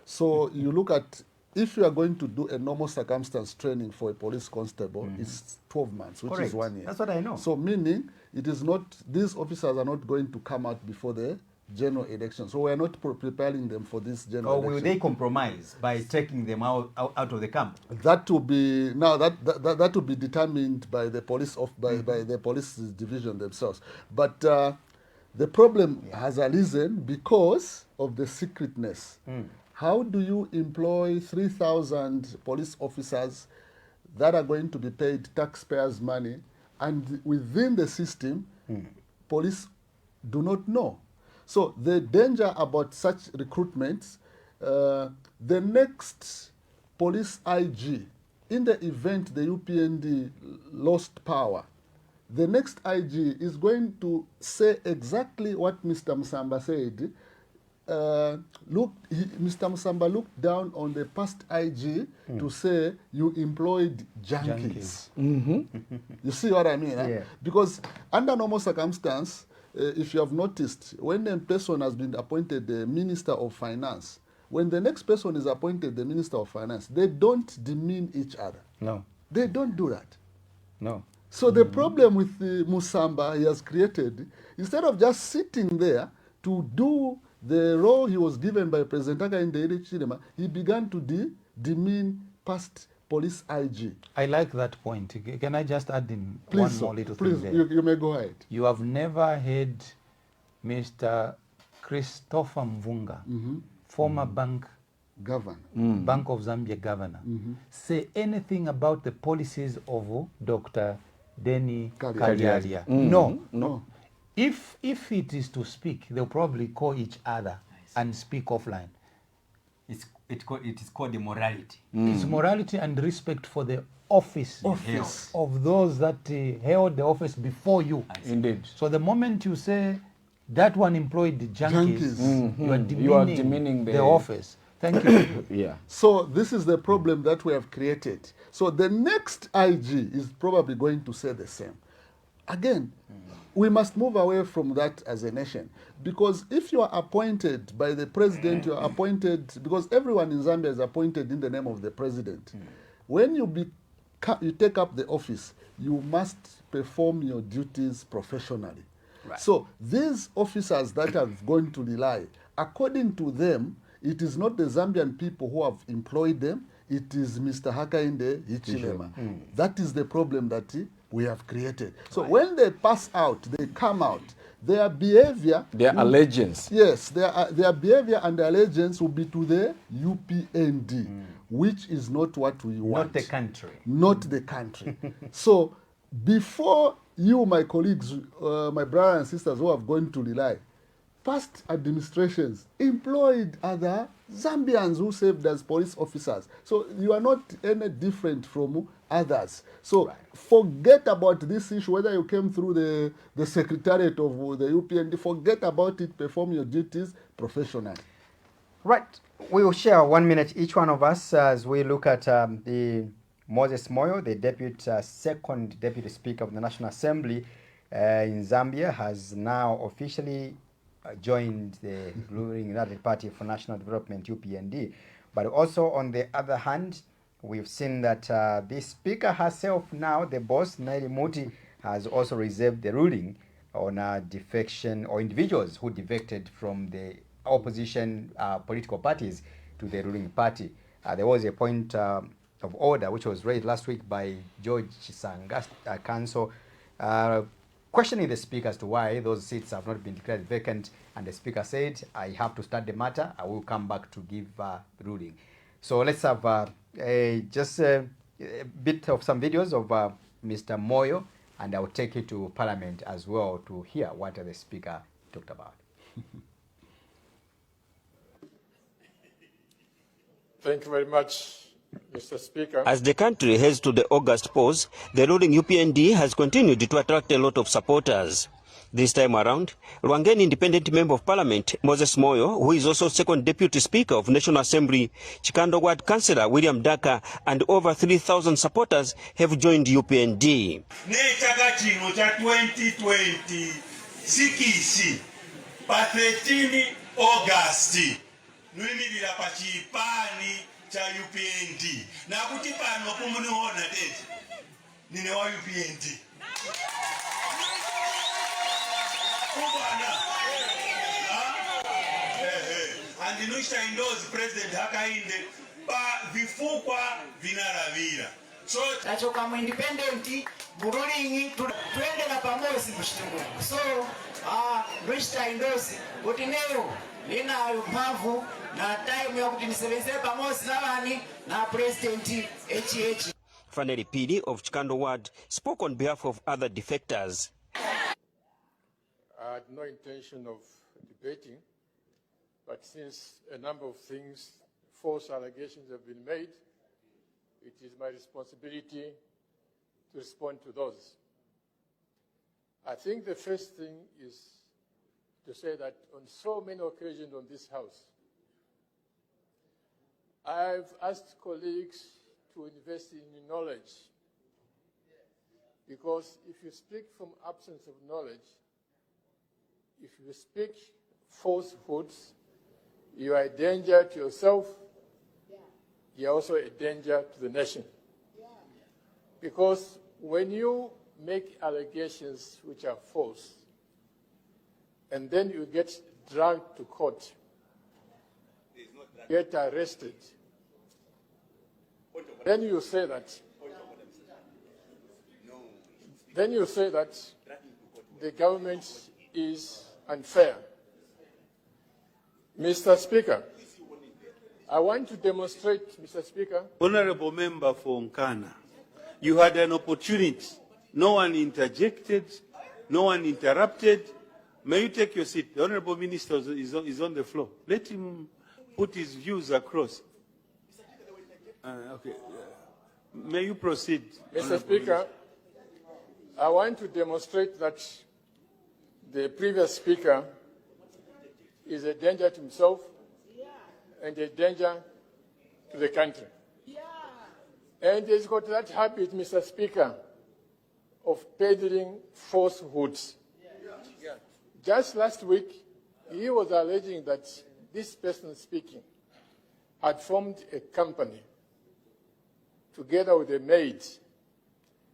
So you look at, if you are going to do a normal circumstance training for a police constable, it's 12 months, which is 1 year. That's what I know. So meaning, it is not, these officers are not going to come out before the general election. So we are not preparing them for this general election. Or will they compromise by taking them out of the camp? That will be that will be determined by the police by the police division themselves. But the problem has arisen because of the secretness. How do you employ 3,000 police officers that are going to be paid taxpayers' money, and within the system, police do not know? So the danger about such recruitments, the next police IG, in the event the UPND lost power, the next IG is going to say exactly what Mr. Musamba said. Mr. Musamba looked down on the past IG to say you employed junkies. You see what I mean? Yeah. Because under normal circumstance, if you have noticed, when a person has been appointed the Minister of Finance, when the next person is appointed the Minister of Finance, they don't demean each other. No. They don't do that. No. So the problem with Musamba he has created, instead of just sitting there to do the role he was given by President Hakainde Hichilema, he began to demean past police IG. I like that point. Can I just add in Please, one sir, more little please, thing there? you may go ahead. You have never heard Mr. Christopher Mvunga, former Bank of Zambia governor, say anything about the policies of Dr. Denny Kalialia. No. If it is to speak, they'll probably call each other and speak offline. It is called immorality. It's morality and respect for the office of those that held the office before you. Indeed. So the moment you say that one employed the junkies, you are demeaning the office. Thank you. Yeah. So this is the problem that we have created. So the next IG is probably going to say the same. Again, we must move away from that as a nation. Because if you are appointed by the president, you are appointed, because everyone in Zambia is appointed in the name of the president. When you take up the office, you must perform your duties professionally. Right. So these officers that are going to rely, according to them, it is not the Zambian people who have employed them, it is Mr. Hakainde Hichilema. That is the problem that we have created. So when they pass out, they come out, their behavior... Their allegiance. Yes, their behavior and allegiance will be to the UPND, which is not what we want. Not the country. Not the country. So before you, my colleagues, my brothers and sisters who have gone to rely, past administrations employed other Zambians who served as police officers. So you are not any different from others. So forget about this issue, whether you came through the secretariat of the UPND, forget about it, perform your duties professionally. Right. We will share 1 minute each one of us as we look at the Moses Moyo, the second Deputy Speaker of the National Assembly in Zambia, has now officially joined the ruling United Party for National Development, UPND. But also, on the other hand, we've seen that the Speaker herself now, the boss, Naili Muti, has also reserved the ruling on defection or individuals who defected from the opposition political parties to the ruling party. There was a point of order which was raised last week by George Chisanga's council, questioning the Speaker as to why those seats have not been declared vacant, and the Speaker said, I have to start the matter, I will come back to give the ruling. So let's have just a bit of some videos of Mr. Moyo, and I will take you to Parliament as well to hear what the Speaker talked about. Thank you very much, Mr. Speaker. As the country heads to the August pause, the ruling UPND has continued to attract a lot of supporters. This time around, Rwangan Independent Member of Parliament Moses Moyo, who is also second Deputy Speaker of National Assembly, Chikando Ward Councillor William Daka, and over 3,000 supporters have joined UPND. N'ekyaka kino kya 2020 sikisi pa 13 August nuyimirira pa kipaani kya UPND nakuti pano kumuniona tete nine wa UPND and nuisha indozi President Hakainde pa vifukwa vinaravira. So nachoka mu independent burulingi twende na pamoja mshtungu. So nuisha indozi utineo nina mpavu na time ya kutinisebeze pamoja na bani na President HH. Fanny Pili of Chikando Ward spoke on behalf of other defectors. I had no intention of debating, but since a number of things, false allegations have been made, it is my responsibility to respond to those. I think the first thing is to say that on so many occasions on this House, I've asked colleagues to invest in knowledge, because if you speak from absence of knowledge, if you speak falsehoods, you are a danger to yourself, you're also a danger to the nation. Because when you make allegations which are false, and then you get dragged to court, get arrested, then you say that the government is unfair. Mr. Speaker, I want to demonstrate, Mr. Speaker. Honorable Member for Nkana, you had an opportunity. No one interjected, no one interrupted. May you take your seat? The Honorable Minister is on the floor. Let him put his views across. Okay. May you proceed? Mr. Speaker, I want to demonstrate that the previous speaker is a danger to himself and a danger to the country. And he's got that habit, Mr. Speaker, of peddling falsehoods. Just last week, he was alleging that this person speaking had formed a company together with a maid,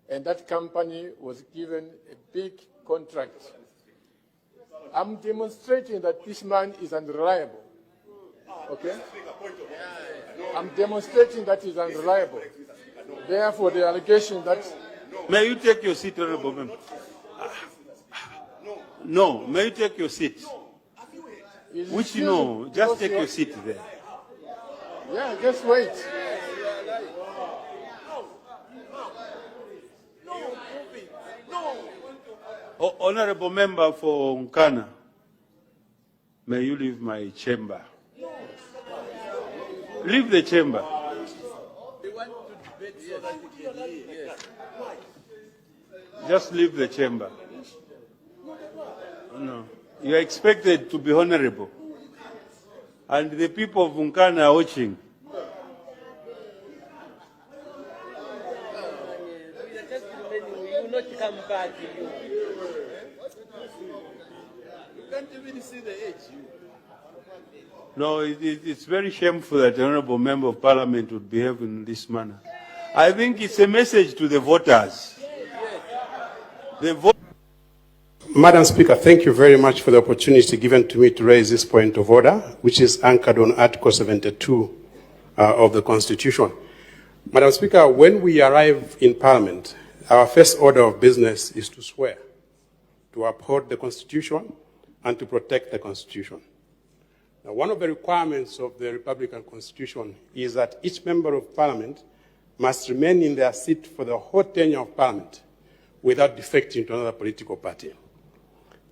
and that company was given a big contract. I'm demonstrating that this man is unreliable. Okay? I'm demonstrating that he's unreliable. Therefore, the allegation that... May you take your seat, Honorable Member? No, may you take your seat? Which no, just take your seat there. Yeah, just wait. Honorable Member for Nkana, may you leave my chamber. Leave the chamber. Just leave the chamber. No. You are expected to be honorable. And the people of Nkana are watching. We will not come back. You can't even see the edge. No, it's very shameful that the Honorable Member of Parliament would behave in this manner. I think it's a message to the voters. Madam Speaker, thank you very much for the opportunity given to me to raise this point of order, which is anchored on Article 72 of the Constitution. Madam Speaker, when we arrive in Parliament, our first order of business is to swear, to uphold the Constitution and to protect the Constitution. Now, one of the requirements of the Republican Constitution is that each member of Parliament must remain in their seat for the whole tenure of Parliament without defecting to another political party.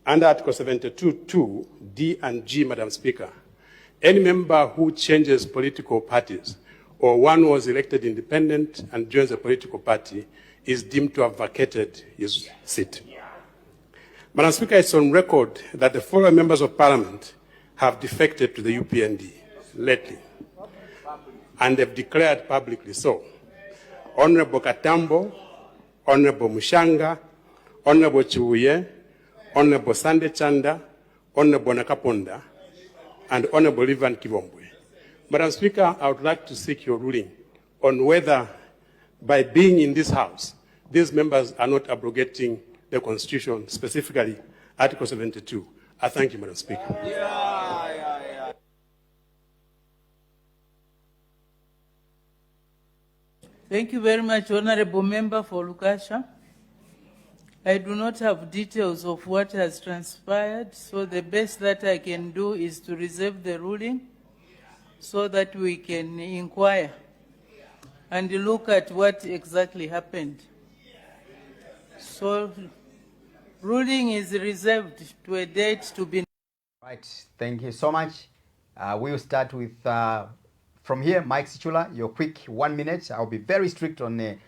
Under Article 72(2), D and G, Madam Speaker, any member who changes political parties or one who was elected independent and joins a political party is deemed to have vacated his seat. Madam Speaker, it's on record that the following members of Parliament have defected to the UPND lately, and they've declared publicly so. Honorable Katambo, Honorable Mushanga, Honorable Chiuye, Honorable Sande Chanda, Honorable Nakaponda, and Honorable Ivan Kivombwe. Madam Speaker, I would like to seek your ruling on whether, by being in this House, these members are not abrogating the Constitution, specifically Article 72. I thank you, Madam Speaker. Thank you very much, Honorable Member for Lukasha. I do not have details of what has transpired, so the best that I can do is to reserve the ruling so that we can inquire and look at what exactly happened. So, ruling is reserved to a date to be... Right, thank you so much. We'll start with, from here, Mike Sichula, your quick 1 minute. I'll be very strict on the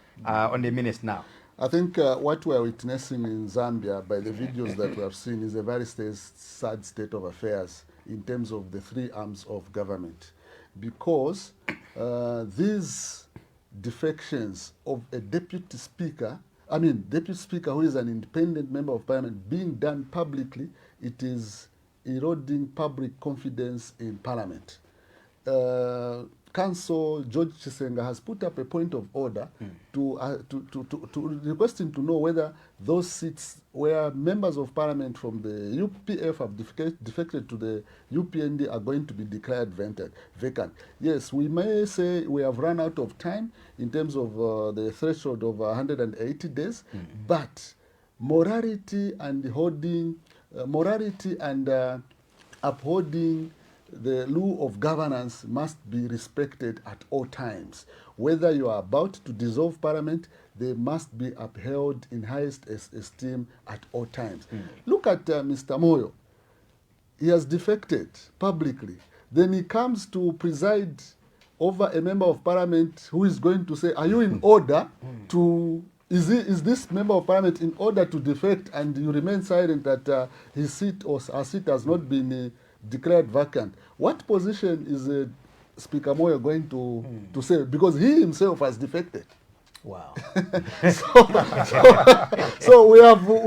minutes now. I think what we are witnessing in Zambia by the videos that we have seen is a very sad state of affairs in terms of the three arms of government. Because these defections of a deputy speaker who is an independent member of Parliament being done publicly, it is eroding public confidence in Parliament. Council George Chisenga has put up a point of order to requesting to know whether those seats where members of parliament from the UPF have defected to the UPND are going to be declared vacant. Yes, we may say we have run out of time in terms of the threshold of 180 days, but morality and upholding the law of governance must be respected at all times. Whether you are about to dissolve parliament, they must be upheld in highest esteem at all times. Look at Mr. Moyo. He has defected publicly. Then he comes to preside over a member of parliament who is going to say, are you in order to... Is this member of parliament in order to defect, and you remain silent that his seat or her seat has not been declared vacant? What position is Speaker Moyo going to say? Because he himself has defected. Wow. So we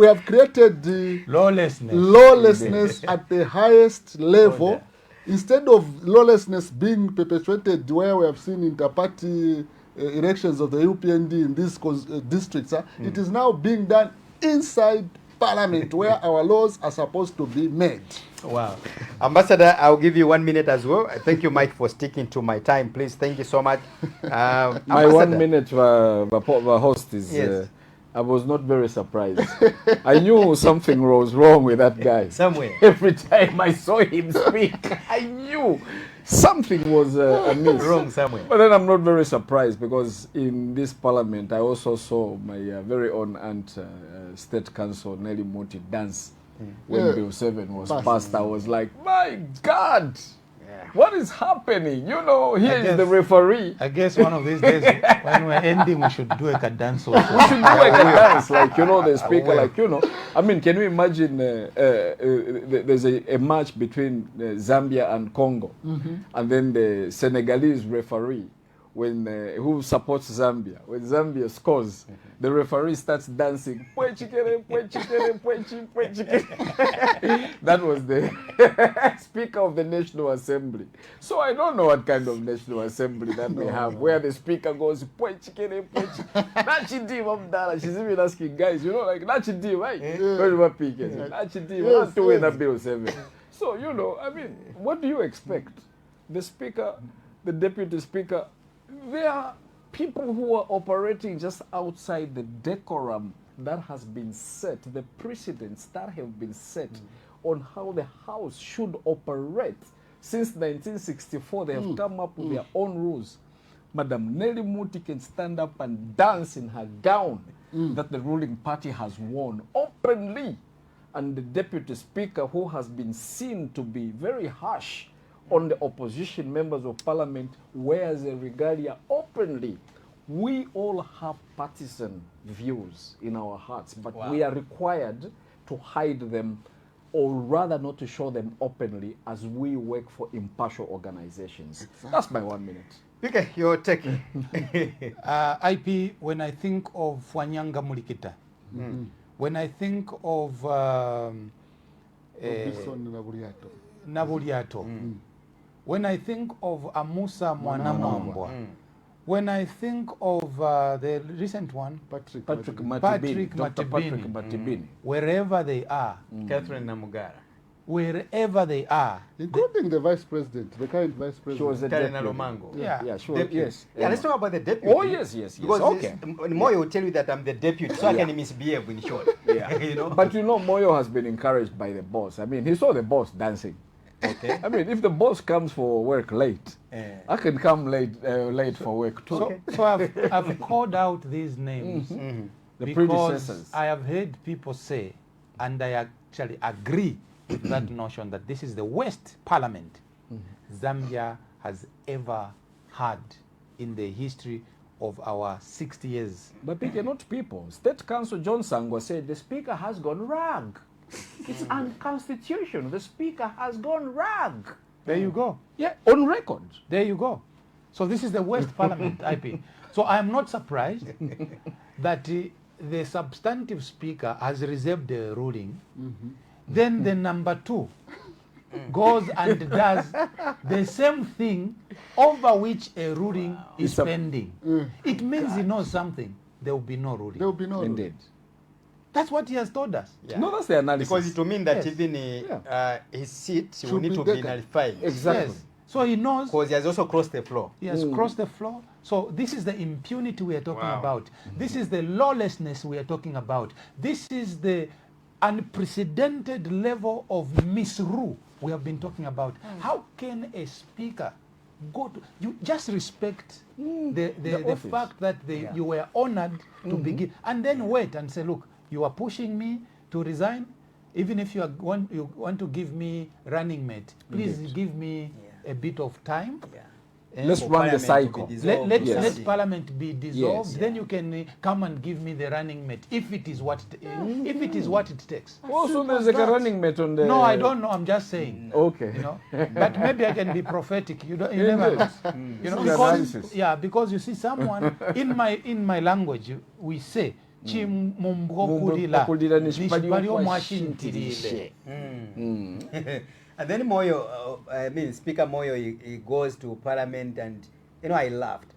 have created the lawlessness at the highest level. Instead of lawlessness being perpetuated where we have seen inter-party elections of the UPND in these districts, it is now being done inside Parliament where our laws are supposed to be made. Wow. Ambassador, I'll give you 1 minute as well. Thank you, Mike, for sticking to my time. Please, thank you so much. My 1 minute, the host is... Yes. I was not very surprised. I knew something was wrong with that guy. Somewhere. Every time I saw him speak, I knew something was amiss. Wrong somewhere. But then I'm not very surprised, because in this parliament, I also saw my very own aunt, State Council Nelly Muti, dance when Bill 7 was passed. I was like, my God! What is happening? You know, here is the referee. I guess one of these days, when we're ending, we should do a dance also. We should do a dance, like, you know, the speaker, like, you know. I mean, can you imagine there's a match between Zambia and Congo, and then the Senegalese referee, when who supports Zambia, when Zambia scores, the referee starts dancing. That was the Speaker of the National Assembly. So I don't know what kind of National Assembly that we have, where the Speaker goes, she's even asking guys, you know, like, Nachidi, right? Nachidi, we're not doing that Bill 7. So, you know, I mean, what do you expect? The Speaker, the Deputy Speaker, there are people who are operating just outside the decorum that has been set, the precedents that have been set on how the House should operate. Since 1964, they have come up with their own rules. Madam Nelly Muti can stand up and dance in her gown that the ruling party has worn openly. And the Deputy Speaker, who has been seen to be very harsh on the opposition members of parliament, wears a regalia openly. We all have partisan views in our hearts, but we are required to hide them, or rather not to show them openly, as we work for impartial organizations. Exactly. That's my 1 minute. Okay, you're taking. IP, when I think of Wanyanga Mulikita, when I think of Naburiato, when I think of Amusa Mwanamwambwa, when I think of the recent one, Patrick Matibini, wherever they are, Catherine Namugara, wherever they are, including the vice president, the current vice president. She was a deputy. Yeah, she was, yes. Yeah, let's talk about the deputy. Oh, yes. Because okay. Moyo will tell you that I'm the deputy, so I can misbehave in short. Yeah. You know? But you know, Moyo has been encouraged by the boss. I mean, he saw the boss dancing. Okay. I mean, if the boss comes for work late, I can come late for work too. So I've called out these names the because predecessors. I have heard people say, and I actually agree with that notion, that this is the worst parliament Zambia has ever had in the history of our 60 years. But people, not people. State Council John Sangwa said the speaker has gone rag. It's unconstitutional. The speaker has gone rag. There you go. Yeah, on record. There you go. So this is the worst parliament, IP. So I am not surprised that the substantive speaker has reserved the ruling. Then the number two goes and does the same thing over which a ruling is pending. It means he knows something. There will be no ruling. There will be no Indeed. That's what he has told us. Yeah. No, that's the analysis. Because it will mean that Yes. even his seat will Should need be to be taken. nullified. Exactly. Yes. So he knows Because he has also crossed the floor. he has crossed the floor. So this is the impunity we are talking about. This is the lawlessness we are talking about. This is the unprecedented level of misrule we have been talking about. How can a speaker go to, you just respect the office. fact that you were honored to begin, and then wait and say, look, you are pushing me to resign. Even if you want to give me running mate, please give me a bit of time. Let's For run the Parliament to be cycle. dissolved. Let Parliament be dissolved. Yes. Then you can come and give me the running mate if it is what if it is what it takes. Also, there's like a running mate on the... No, I don't know. I'm just saying. Okay. You know, but maybe I can be prophetic. You never know. You know, because you see, someone in my language we say Chimumbokulila nishipalio mwashintirile. And then Moyo, Speaker Moyo, he goes to Parliament, and I laughed.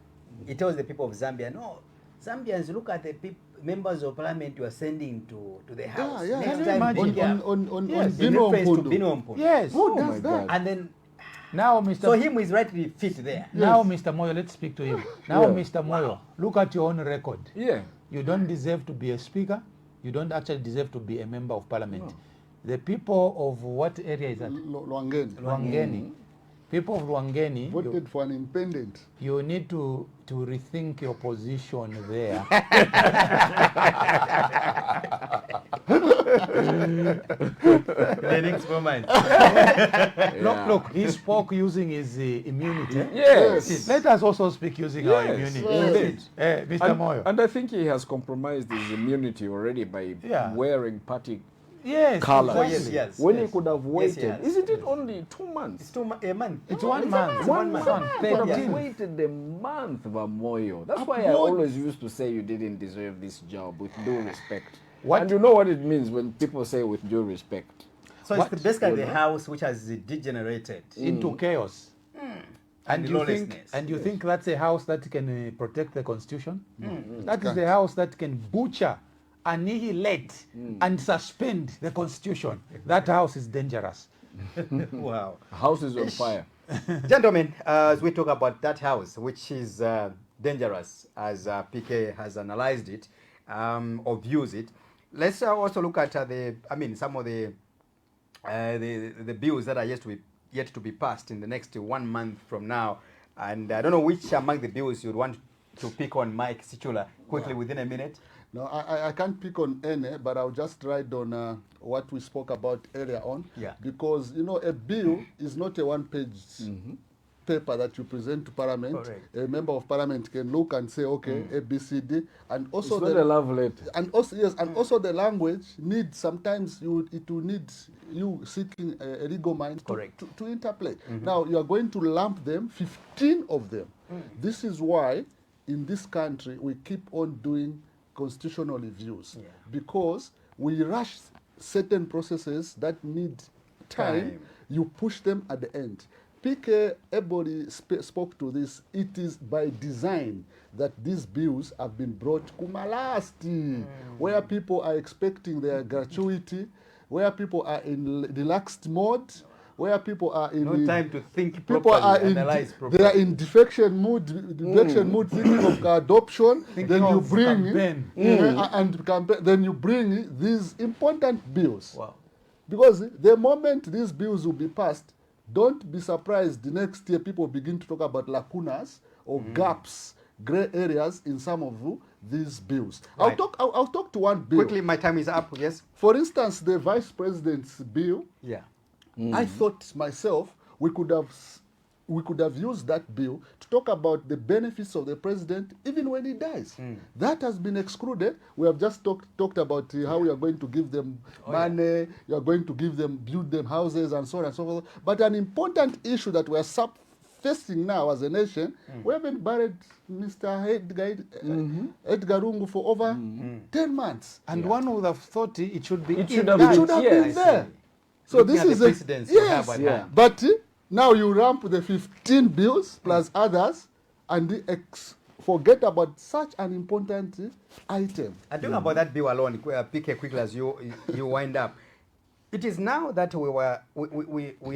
He tells the people of Zambia, no, Zambians, look at the members of Parliament you are sending to the House. Yeah. Next Can you time, imagine? On Yes. in Bino reference to Mpundu. Bino Mpundu. Yes. Who Oh does my that? God. And then, Now, Mr. so him is rightly fit there. Now, Mr. Moyo, let's speak to him. Now, Yeah. Mr. Moyo, look at your own record. Yeah. You don't deserve to be a speaker. You don't actually deserve to be a member of Parliament. No. The people of what area is that? Luangeni. People of Luangeni Voted for an independent. You need to rethink your position there. The next moment. Look, he spoke using his immunity. Yes. Let us also speak using our immunity. Mr. Moyo. And I think he has compromised his immunity already by wearing party colors. Exactly. Yes. When he could have waited. Yes. Isn't it only 2 months? It's a month. It's 1 month. 1 month. He could have 13. waited a month, Vamoyo. That's why I always used to say you didn't deserve this job, with due respect. And you know what it means when people say with due respect. So it's basically the House which has degenerated into chaos. And you lawlessness. think that's a house that can protect the Constitution? That is the house that can butcher, annihilate, and suspend the Constitution. That house is dangerous. Wow. House is on fire. Gentlemen, as we talk about that house, which is dangerous, as PK has analyzed it, or views it, let's also look at some of the bills that are yet to be passed in the next 1 month from now. And I don't know which among the bills you'd want to pick on, Mike Sichula, quickly within a minute. No, I can't pick on any, but I'll just ride on what we spoke about earlier on. Yeah. Because, a bill is not a one-page paper that you present to Parliament. Correct. A member of Parliament can look and say, okay, A, B, C, D. And also It's not a love letter. And also, yes, and also the language needs, sometimes it will need you seeking a legal mind to interplay. Now, you are going to lump them, 15 of them. This is why, in this country, we keep on doing constitutional reviews, because we rush certain processes that need time. You push them at the end. PK Eboli spoke to this. It is by design that these bills have been brought kumalasti, where people are expecting their gratuity, where people are in relaxed mode, where people are in no time to think people properly, are analyze properly. They are in defection mood, thinking of adoption. Then you bring then you bring these important bills. Wow. Because the moment these bills will be passed, don't be surprised the next year people begin to talk about lacunas or gaps, gray areas in some of these bills. Right. I'll talk to one bill. Quickly, my time is up. Yes. For instance, the Vice President's bill. Yeah. I thought myself we could have used that bill to talk about the benefits of the president even when he dies. That has been excluded. We have just talked about how we are going to give them money, you are going to build them houses and so on and so forth. But an important issue that we are facing now as a nation, we haven't buried Mr. Edgar Lungu for over 10 months. And one would have thought it should be It should have been there. So this is precedents we have at hand. But now you ramp the 15 bills plus others and forget about such an important item. I talking about that bill alone. Pick it quickly as you wind up. It is now that we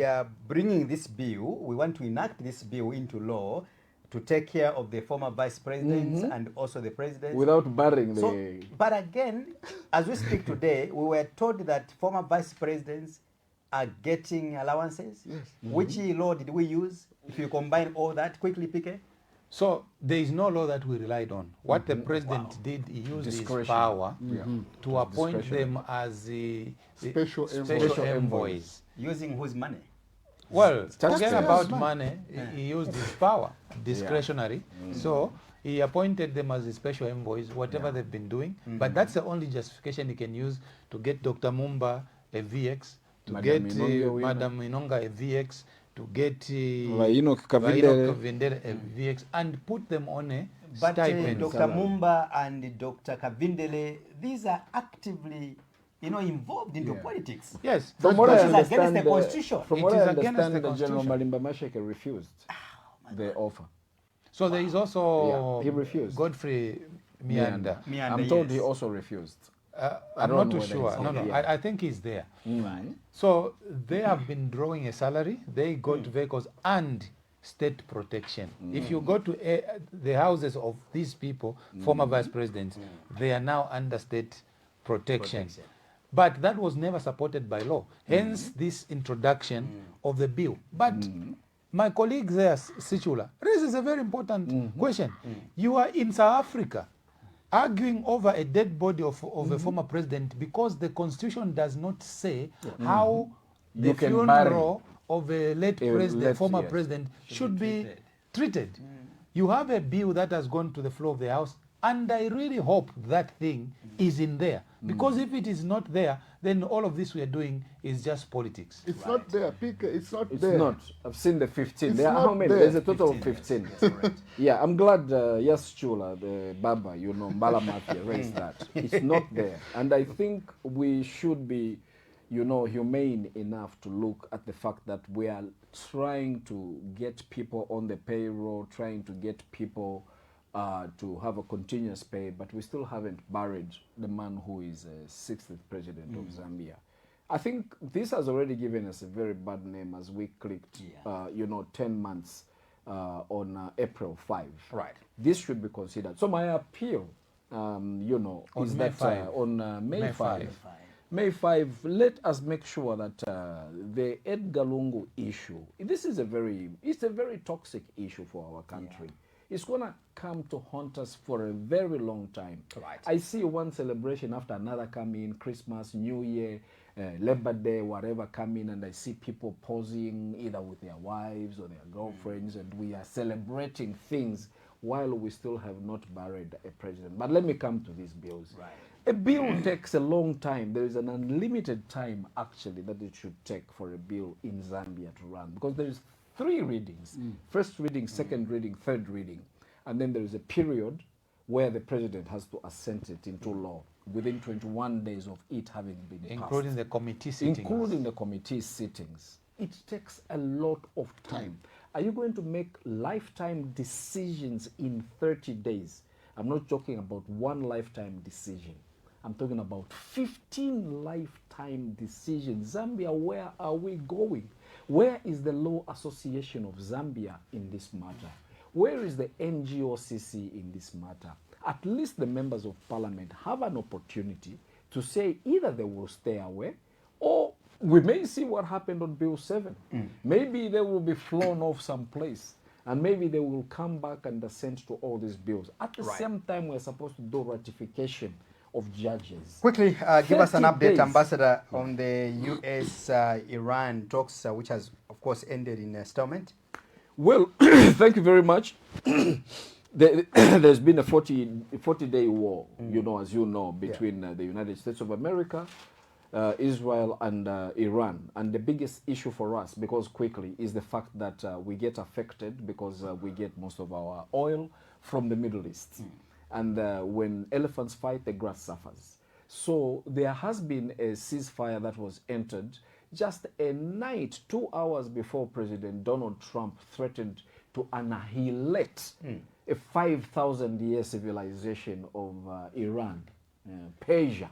are bringing this bill. We want to enact this bill into law to take care of the former vice presidents and also the president. Without barring But again, as we speak today, we were told that former vice presidents are getting allowances. Yes. Which law did we use? If you combine all that, quickly, Pique. So there is no law that we relied on. What the president did, he used his power to appoint them as the special envoys. Using whose money? Well, talking about money, he used his power, discretionary. So he appointed them as the special envoys, whatever they've been doing. But that's the only justification he can use to get Dr. Mumba a VX, to get Madam Inonga a VX, to get Kavindere a VX, and put them on a stipend. Dr. Mumba and Dr. Kavindele, these are actively involved into politics. Yes. From what I understand, against the constitution. From what I understand, the General Malimba Masheke refused the offer. So there is also he refused. Godfrey Mianda. I'm told he also refused. I'm not too sure. I think he's there. So they have been drawing a salary. They got vehicles and state protection. If you go to the houses of these people, former vice presidents, they are now under state protection. But that was never supported by law. Hence this introduction of the bill. But my colleague there, Sichula, raises a very important question. You are in South Africa arguing over a dead body of a former president because the constitution does not say how the funeral of a late president, former president, should be treated. You have a bill that has gone to the floor of the House, and I really hope that thing is in there. Because if it is not there, then all of this we are doing is just politics. It's not there, Pique. It's not it's there. It's not. I've seen the 15. It's there are how many? there. There's a total of 15. Yeah, I'm glad Yes Chula, the Baba, Mbala Mafia raised that. It's not there. And I think we should be, humane enough to look at the fact that we are trying to get people on the payroll, trying to get people to have a continuous pay, but we still haven't buried the man who is 60th president of Zambia. I think this has already given us a very bad name as we clicked, 10 months on April 5. Right. This should be considered. So my appeal, is that on May 5. May 5, let us make sure that the Edgar Lungu issue, it's a very toxic issue for our country. It's going to come to haunt us for a very long time. Right. I see one celebration after another come in, Christmas, New Year, Labor Day, whatever come in, and I see people posing either with their wives or their girlfriends, and we are celebrating things while we still have not buried a president. But let me come to these bills. Right. A bill takes a long time. There is an unlimited time, actually, that it should take for a bill in Zambia to run, because there is 3 readings. First reading, second reading, third reading. And then there is a period where the president has to assent it into law within 21 days of it having been including passed. The committee sittings. Including the committee sittings. It takes a lot of time. Are you going to make lifetime decisions in 30 days? I'm not talking about one lifetime decision. I'm talking about 15 lifetime decisions. Zambia, where are we going? Where is the Law Association of Zambia in this matter? Where is the NGOCC in this matter? At least the members of parliament have an opportunity to say either they will stay away, or we may see what happened on Bill 7. Maybe they will be flown off someplace, and maybe they will come back and assent to all these bills. At the same time, we're supposed to do ratification of judges. Quickly, give us an update, days. Ambassador, on the US-Iran talks, which has, of course, ended in stalemate. Well, thank you very much. There's been a 40-day war, as you know, between the United States of America, Israel, and Iran. And the biggest issue for us, because quickly, is the fact that we get affected because we get most of our oil from the Middle East. And when elephants fight, the grass suffers. So there has been a ceasefire that was entered just a night, 2 hours before President Donald Trump threatened to annihilate a 5,000-year civilization of Iran, Persia.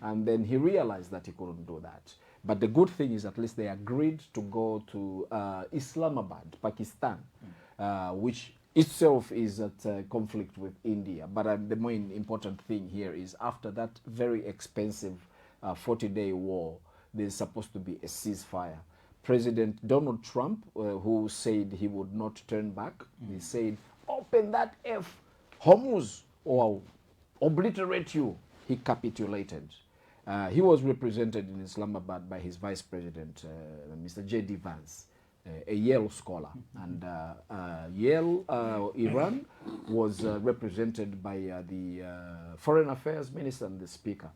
And then he realized that he couldn't do that. But the good thing is at least they agreed to go to Islamabad, Pakistan, which itself is at conflict with India. But the more important thing here is after that very expensive 40-day war, there's supposed to be a ceasefire. President Donald Trump, who said he would not turn back, he said, open that F, Hormuz, or obliterate you. He capitulated. He was represented in Islamabad by his vice president, Mr. J.D. Vance, a Yale scholar. And Yale, Iran, was represented by the foreign affairs minister and the speaker.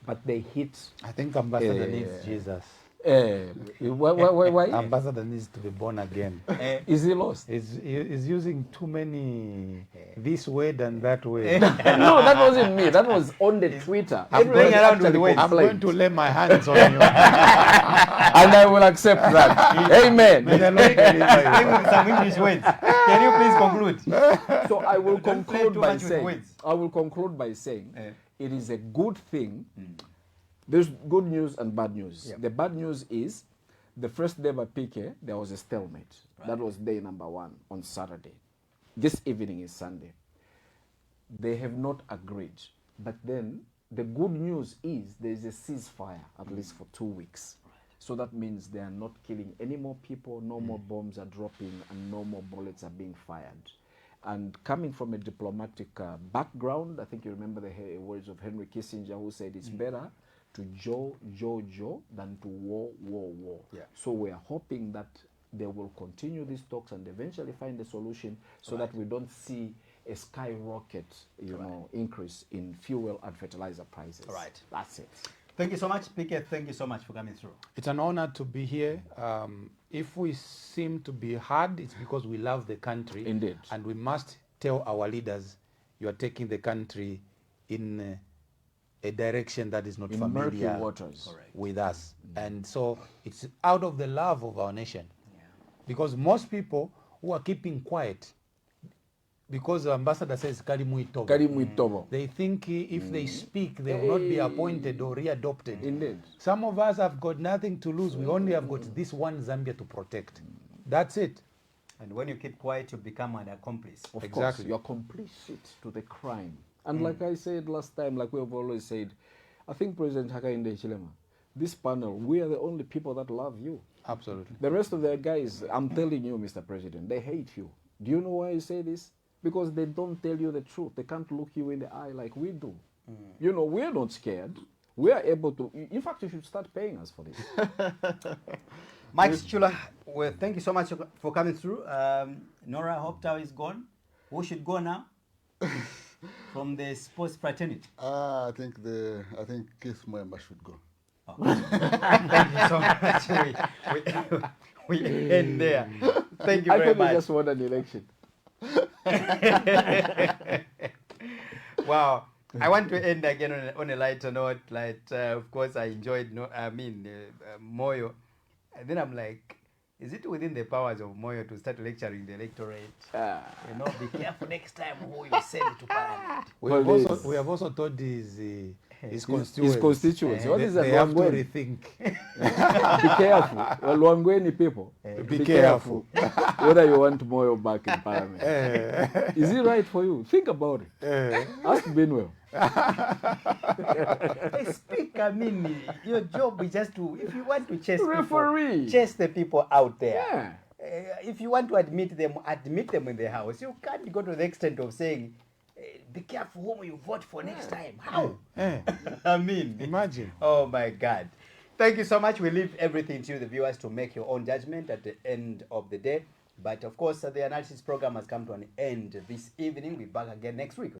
But they hit... I think Ambassador needs Jesus. Why? Ambassador needs to be born again. Is he lost? He's using too many this word and that word. No, that wasn't me. That was on the Twitter. I'm going to lay my hands on you. And I will accept that. Amen. Some English words. Can you please conclude? So I will conclude by saying, it is a good thing. There's good news and bad news. Yep. The bad news is the first day by PK, there was a stalemate. Right. That was day number 1 on Saturday. This evening is Sunday. They have not agreed. But then the good news is there's a ceasefire, at least for 2 weeks. Right. So that means they are not killing any more people, no more bombs are dropping, and no more bullets are being fired. And coming from a diplomatic background, I think you remember the words of Henry Kissinger, who said it's better to jo than to war. Yeah. So we are hoping that they will continue these talks and eventually find a solution so that we don't see a skyrocket, increase in fuel and fertilizer prices. Right. That's it. Thank you so much, PK. Thank you so much for coming through. It's an honor to be here. If we seem to be hard, it's because we love the country. Indeed. And we must tell our leaders, you are taking the country in a direction that is not familiar with us. And so it's out of the love of our nation. Yeah. Because most people who are keeping quiet, because the ambassador says Karimu Itobo, they think if they speak, they will not be appointed or readopted. Indeed. Some of us have got nothing to lose. We only have got this one Zambia to protect. That's it. And when you keep quiet, you become an accomplice. Of course, you're complicit to the crime. And like I said last time, like we have always said, I think President Hakainde Hichilema, this panel, we are the only people that love you. Absolutely. The rest of the guys, I'm telling you, Mr. President, they hate you. Do you know why I say this? Because they don't tell you the truth. They can't look you in the eye like we do. You know, we're not scared. We are able to, in fact, you should start paying us for this. Mike Chula, well, thank you so much for coming through. Nora Hoptow is gone. Who should go now? From the sports fraternity? I think Keith Mwemba should go. Oh. Thank you so much. We end there. Thank you very much. I just won an election. Wow. I want to end again on a lighter note. Of course, I enjoyed Moyo. And then I'm like, is it within the powers of Moyo to start lecturing the electorate? Be careful next time who you send to Parliament. We have also told his constituents. What is that? They have to rethink. Be careful. Well, Luangweni people, be careful. Whether you want Moyo back in Parliament. Is it right for you? Think about it. Ask Benwell. Hey, speak. I mean, your job is just to, if you want to chase referee, chase the people out there. Yeah. If you want to admit them in the house. You can't go to the extent of saying, be careful whom you vote for next time. How? I mean, imagine. Oh my God. Thank you so much. We leave everything to you, the viewers, to make your own judgment at the end of the day. But of course, the analysis program has come to an end this evening. We'll be back again next week.